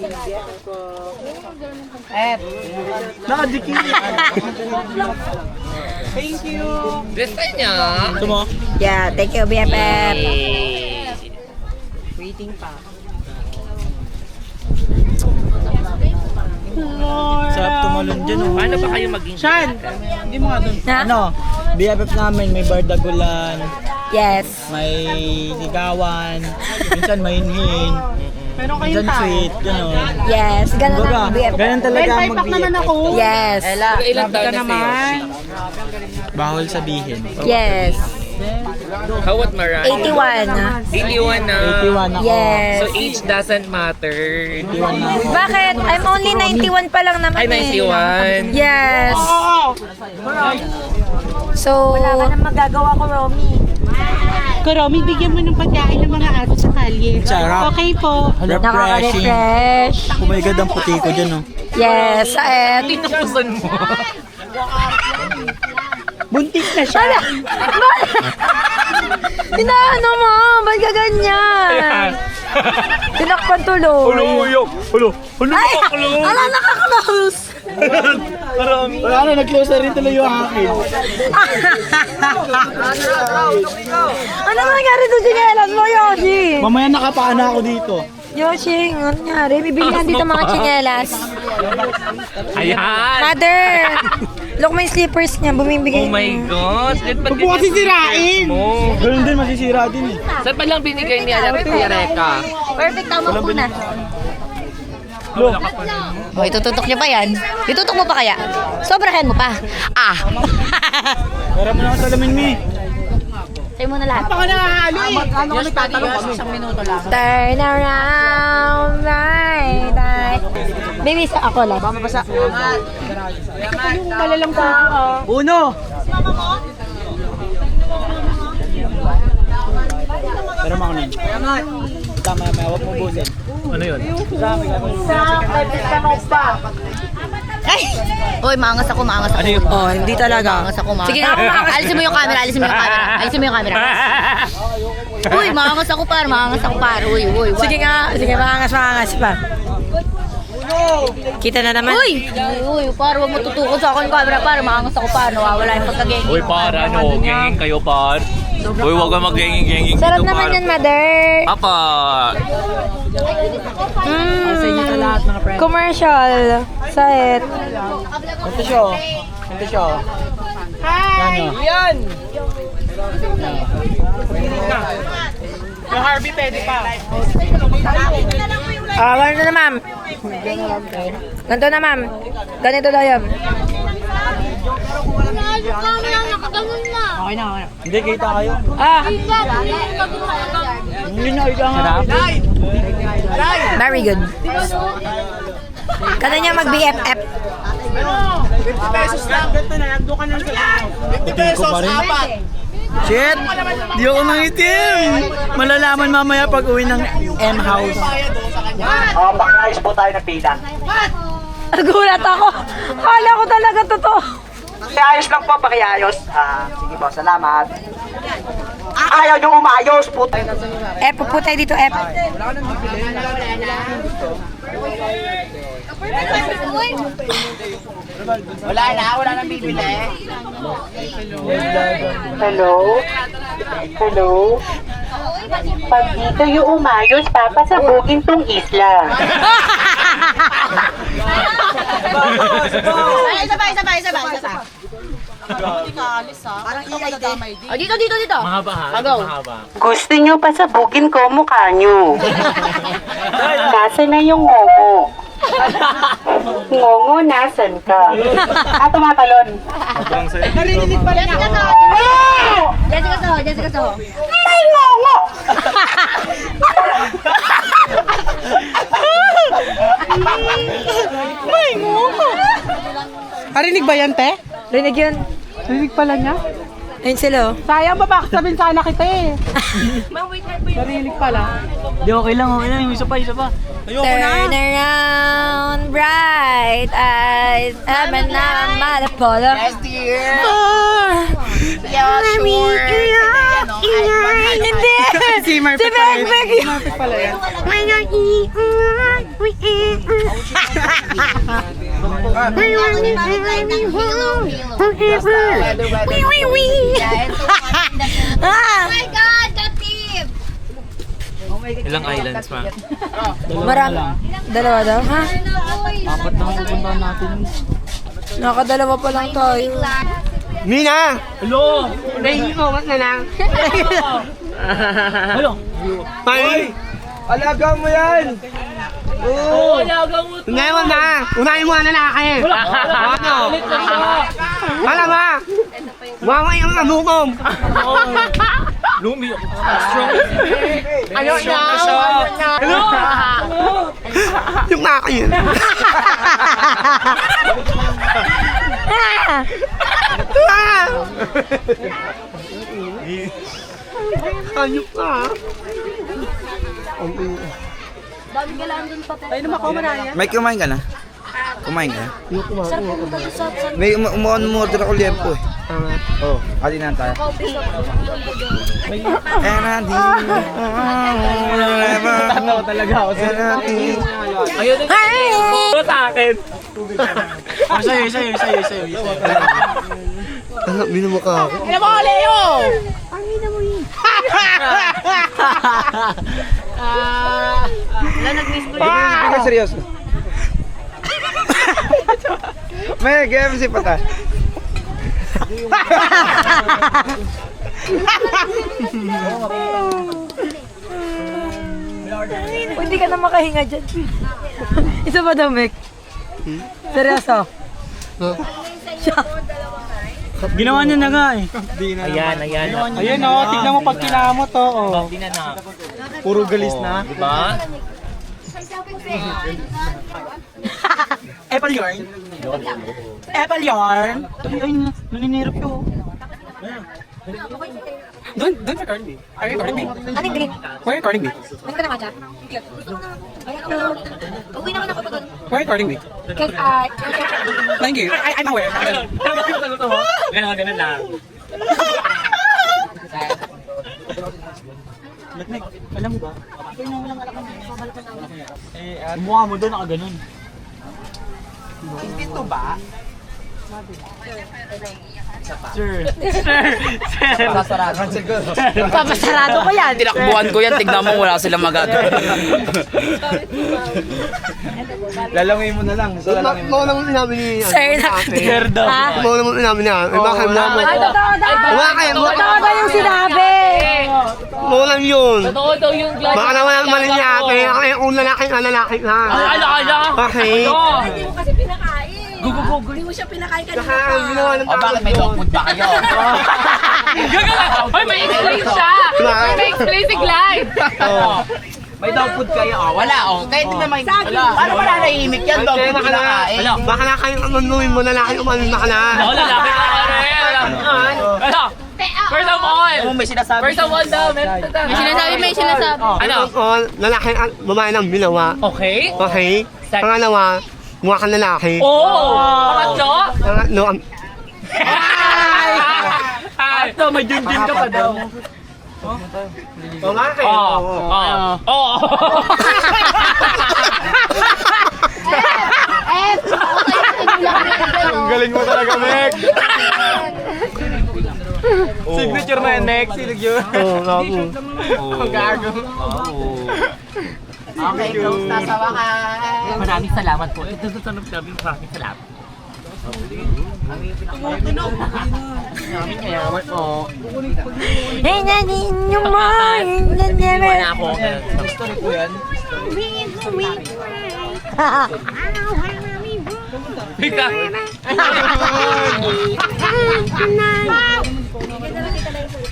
Nakadikit. Thank you. Gusto niya? Ito mo? Yeah, thank you, BFF. Waiting pa. Sarap tumalon dyan o. Paano ba kayo maging Sean, hindi mo nga doon. Na? Ano? BFF namin, may bardagulan, Yes. may ligawan, minsan mainhin, Pero kayong minsan tao. sweet, gano'n. Yes. Ganun Kumbaga, ang BFF. ganun talaga Well, ang five pack naman mag-BFF. ako. Yes. Ilan taon na naman. Bawal sabihin. Yes. How what Mariah? 81. 81 na. 81 ako. Yes. So age doesn't matter. 81 na ako. Bakit? I'm only 91 pa lang naman Ay, 91. Yes. So, wala ka nang magagawa ko, Romy. Kuromi, bigyan mo ng pagkain ng mga aso sa kalye. Sarap. Okay po. Refreshing. Nakaka-refresh. Oh my God, ang puti ko dyan oh. Yes. Saet. Tinapusan mo. Buntis na siya. Inaano mo? Ba't ka ganyan? Tinakpan tuloy. Ay! Ala, nakaklose! Wala na, nag-close na rin tuloy yung akin. Ano nangyari doon, chinelas mo, Yoshi? Mamaya nakapaana ako dito. Yoshi, ano nangyari? Bibigyan dito mga chinelas. Ayan. Mother! Look, may slippers niya. Bumibigay Oh my God. Huwag po kasi sirain! Ganun din, masisira din eh. Saan pa lang binigay ni Ate Kuya Reka? Perfect, tama po na. Look, Oh, itututok niyo pa yan? Itutok mo pa kaya? Sobrahan mo pa. Ah! pera mo na ako salamin, Mi. Sa'yo mo na lahat. Baka nakahalo eh. Ano kami tatanong kami? Isang minuto lang. Turn around, right. Baby, sa ako lang. Basa. Yung malalang po. Uno! Pero mo ako nun. Tama, may huwag mo busin. Ano yun? Ay! Hoy, maangas ako. Oh, hindi talaga. Maangas ako. Sige nga, kumakas. Alisin mo yung camera. Alisin mo yung camera. Uy, maangas ako par. Uy. Sige nga, maangas pa. Kita na naman. Uy, par, huwag mo tutukod sa akin camera par. Maangas ako par. Nawawala yung pagkageng. Uy, para ano? Gengeng kayo, par. Uy, wag ka mag-genging-genging Sarap dito, naman par. yan, mother. Apa. Commercial. Sait. Ito siya. Ito siya. Yan! Yung Harvey, pwede pa. Ganito na, ma'am. Ganito na, ma'am. Ganito daw yan. Okay na. Hindi, kita kayo. Hindi na, ikaw nga. Very good. Kaya niya mag-BFF. 50 pesos lang. Ganito na, nagdo ka na sa 50 pesos, apat. Shit! Di ako mangitim! Malalaman mamaya pag uwi ng M-House. Paknais po tayo ng pila. Nagulat ako. Kala ko talaga totoo. Ayos lang po, pakiayos. Sige po, salamat. Ayaw nyo umayos po. F po tayo dito, F. Wala nang bibili. Hello? Hello? Pag dito yung umayos, papasabugin tong isla. Gusto nyo pasabugin ko mukha nyo. Nasaan na yung ngongo? Ngongo, nasan ka? Tumatalon. Jessica Soho. May ngongo! May ngongo. Arinig ba yan, te? Rinig yun. Arinig pala niya? Ayun sila, oh. Sayang ba, bakit sabihin sana kita eh. Narinig pala. Hindi, okay lang. Yung isa pa. Turn around, bright eyes. I'm an Malapolo. Yes, dear. Hindi! Si Marpet Meg! Si Marpet pala yan. Ah! my God, Katib! Ilang islands, ma? Marami. Dalawa daw, ha? Apat na pupuntahan natin. Nakadalawa pa lang tayo. Mina! Hello! Hello! Tay! Alaga mo yan! Oo, alaga mo to. Ngayon na! Unahin mo na lalaki! Ano? Ulit na siya. Wala ba? Mamay ang namukom! Lumi. Strong. Ano na? Hello! Yung akin! Ayok ka! May kumain ka na? Kumain ka na? May umorder ako liempo eh. Oo, hali na tayo. Tanaw talaga ako sa'yo. Ayun na. Ito sa akin. Sa'yo. Minumukha ako. Hindi ka seryoso. May GMC pa ta. Hindi ka na makahinga dyan. Isa ba daw, Mek? Seryoso? Ginawa niya na nga eh. Ayan. Ayun o, tignan mo pag kinamot o. Hindi na. Puro galis na. Diba? Apple yarn. Apple yarn. Ay, naninirap yun. Doon recording me. Are you recording me? Anong green? Why are you recording me? Ano ka na matcha? Uwi naman ako doon. Why are you recording me? Because, Thank you. I'm aware. Ganun lang. Latnik, alam mo ba? Mukha mo doon nakaganon. Hindi to ba? Papasarado ko yan. Tinakbuhan ko yan, tignan mo wala silang magagawa. Lalangin mo na lang. Mauna mo sinabi ni... Sir, Sir daw. ha? Mauna mo sinabi niya. Bakit mo? Ay, totoo daw. Totoo daw yung sinabi. Mauna yun. Totoo daw yung glad. Baka naman ang mali niya ate. Ako yung lalaki na lalaki na. Okay. Hindi mo kasi pinakain. Hindi mo siya pinakain kanina. Saka ang ginawa ng tao. Bakit may dog food ba kayo? Ay, may explain siya! May explain si Glide! May dog food kayo? Oh, wala oh. Kahit hindi naman wala. Paano ba nanahimik yan? Dog food na kain. Baka na kayo anunuin mo lalaki umanin na ka na. Ako lalaki ka rin! Ano? First of all! May sinasabi. First of all daw, may sinasabi. Ano? Lalaki ang babae ng binawa. Okay? Okay? Pangalawa, mukha kang lalaki. Oh! Pangatlo? Pangatlo, Ito, may junjun ka pa daw. nga kayo. Oo. Ang galing mo talaga, Meg. Signature na yan, Meg. Signature. Ang gago. Okay, close na sa wakas. Maraming salamat po. Ito sa nagsabi, maraming salamat. Hey, nanin nyo mo. Wala ako. History po yan. Bika.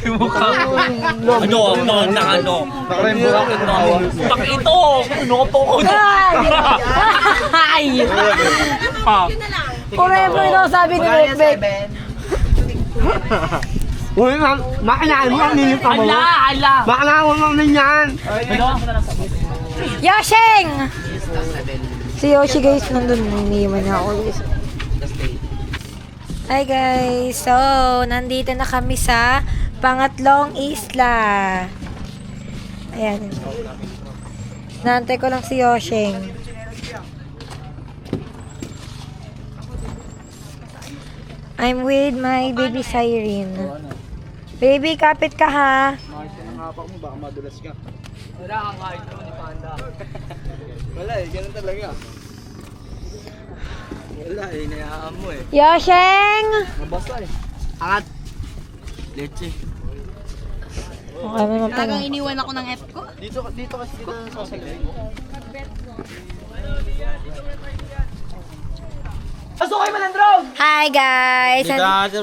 Yung mukha. Ano? Bak ito! Ano po ko? Ay! Forever daw sabi ni Bekbek. Uy, makinain mo ang nilip ka mo. Ala! Baka na mo naman yan. Yosheng! Si Yoshi guys, nandun. Iniiwan na ako guys. Hi guys! So, nandito na kami sa pangatlong isla. Ayan. Naantay ko lang si Yosheng. I'm with my baby siren. Baby, kapit ka ha. Wala eh, ganun talaga. Wala eh, inayaan mo eh. Yosheng! Mabasa eh. Angat. Leche. Okay, may mapala. iniwan ako ng F ko. Dito kasi dito sa sagay. Hi guys!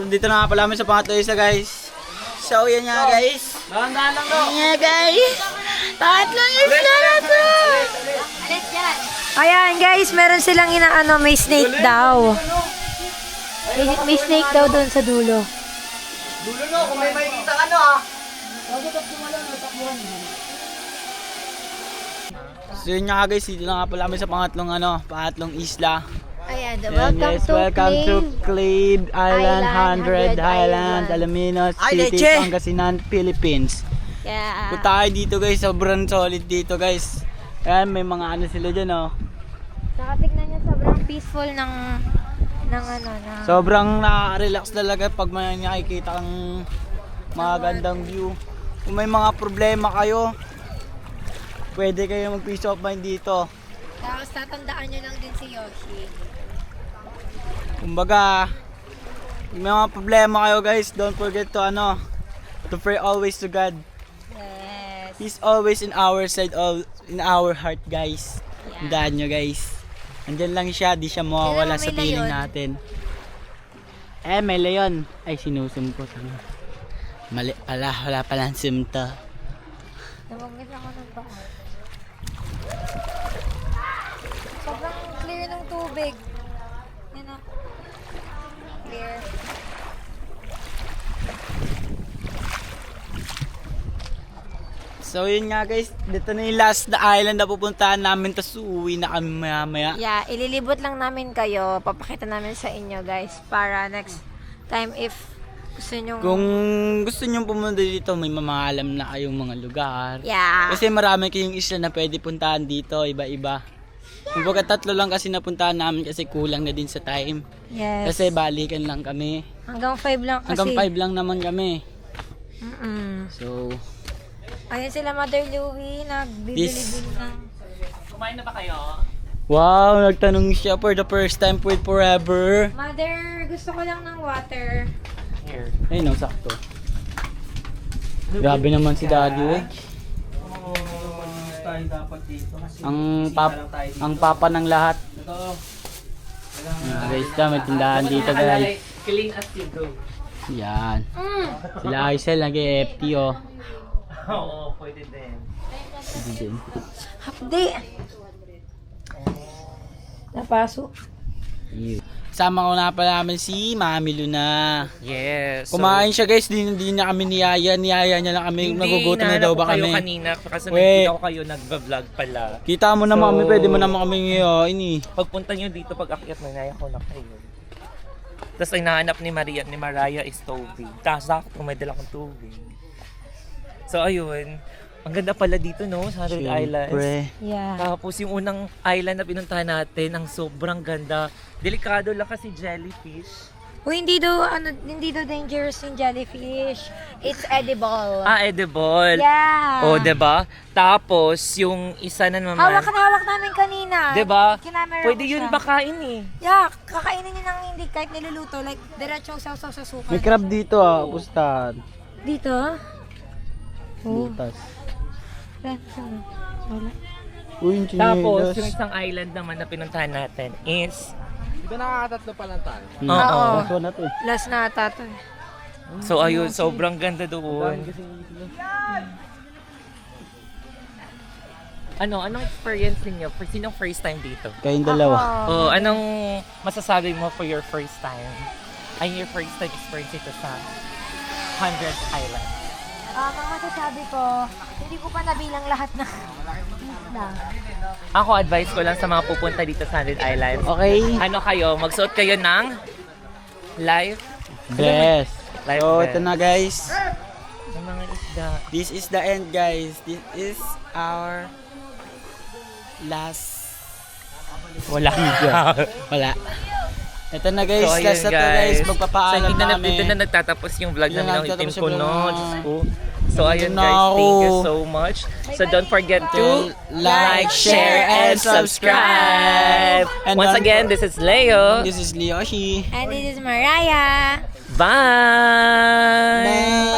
Dito na nga pala kami sa pangatlo isa, guys. So, yan nga, guys. Dahan-dahan lang daw. Yan nga, guys. Pangatlong isla na to! Ayan guys, meron silang inaano, may snake daw. May snake daw doon sa dulo. Dulo no, kung may makikita ka no ah. So, yun nga, guys. Dito na nga pala kami sa pangatlong isla. Ayan, Ayan, guys, welcome to Clade Island, 100 Highland, Alaminos City, Pangasinan, Philippines. Yeah. Punta kayo dito, guys. Sobrang solid dito, guys. Ayan, may mga ano sila dyan, oh. Saka tignan nyo, sobrang peaceful ng ano, na... Sobrang nakaka-relax talaga pag may nakikita kang magandang view. Kung may mga problema kayo, pwede kayo mag-peace of mind dito. Tapos tatandaan nyo lang din si Yoshi. Kumbaga, kung may mga problema kayo, guys, don't forget to to pray always to God. Yes. He's always in our side, in our heart, guys. Tandaan nyo, guys. Andyan lang siya, di siya mawawala sa piling natin. May leon. Ay, sinusumpot. Mali pala, wala palang simto. Namagmit ako ng paa. Sobrang clear ng tubig. Yan o. Clear. So yun nga, guys, dito na yung last na island na pupuntahan namin, tapos uuwi na kami maya. Yeah, ililibot lang namin kayo. Papakita namin sa inyo guys para next time if gusto nyo... Kung gusto nyo pumunta dito, may mamaalam na kayong mga lugar. Yeah. Kasi marami kayong isla na pwede puntahan dito, iba-iba. Kumbaga 3 lang kasi napuntahan namin kasi kulang na din sa time. Yes. Kasi balikan lang kami. Hanggang 5 lang kasi. Hanggang 5 lang naman kami. So, Ayan sila Mother Louie, nagbibili-bili ng... Kumain na ba kayo? wow, nagtanong siya for the first time with forever. Mother, gusto ko lang ng water. Here. Ay, no, sakto. Grabe naman si Daddy, eh. Ang papa ng lahat. Guys, may tindahan dito, guys. Clean as you go. Yan. Sila Aisel, nag-FT, oh. Oo, pwede din. Pwede din. Hapdi. Napasok. Sama ko na pala namin si Mami Luna. Yes. Kumain siya, guys. Di niya kami niyaya niya lang kami. Nagugutom na daw ba kami? Hindi, kanina kasi Wait. nakita ko kayo nag-vlog pala. Kita mo naman kami, pwede mo naman kami ngayon, eh. Pagpunta nyo dito, pag akyat na naya ko na kayo. Tapos ay nahanap ni Mariah is tubig. Tapos ako may dala kong tubig. So ayun, ang ganda pala dito no, sa Hundred Islands. Yeah. Tapos yung unang island na pinuntahan natin, ang sobrang ganda. Delikado lang kasi jellyfish. Hindi daw dangerous yung jellyfish. It's edible. Ah, edible. Yeah. O, diba? Tapos, yung isa na naman. Hawak namin kanina. Diba? Kinamera Pwede ko yun siya. bakain eh. Yeah, kakainin niya ng hindi kahit niluluto. Like, diretsong sausaw sa suka. May crab dito, ah. Pustahan. Dito? Oh. Butas. Wala. Uy, yung Tapos, chinelas. yung isang island naman na pinuntahan natin is... Di ba nakakatatlo pa lang tayo? Oo. Last one na to, eh. Last na ata to. So, ayun, sobrang ganda doon. Anong experience ninyo? Sinong first time dito? Kayong dalawa. Oh, anong masasabi mo for your first time? Ay, your first time experience ito sa 100 Islands. Ang masasabi ko, hindi ko pa nabilang lahat ng isda. Ako, advice ko lang sa mga pupunta dito sa 100 Islands. Okay. Ano kayo? Magsuot kayo ng life Bless. Life So, vest. ito na, guys. Ng mga isda. This is the end, guys. This is our last Wala. Wala. Ito na, guys. So, ayun, Last na to, guys. Magpapaalam so, namin. Dito na nagtatapos yung vlog Dito namin ng na itim nagtatapos ko, yung no? vlog. Diyos ko. So, ayun, na guys. Thank you ako. so much. So, don't forget to like, share, and subscribe. And Once don't again, this is Leo. This is Leoshi. And this is Mariah. Bye! Bye.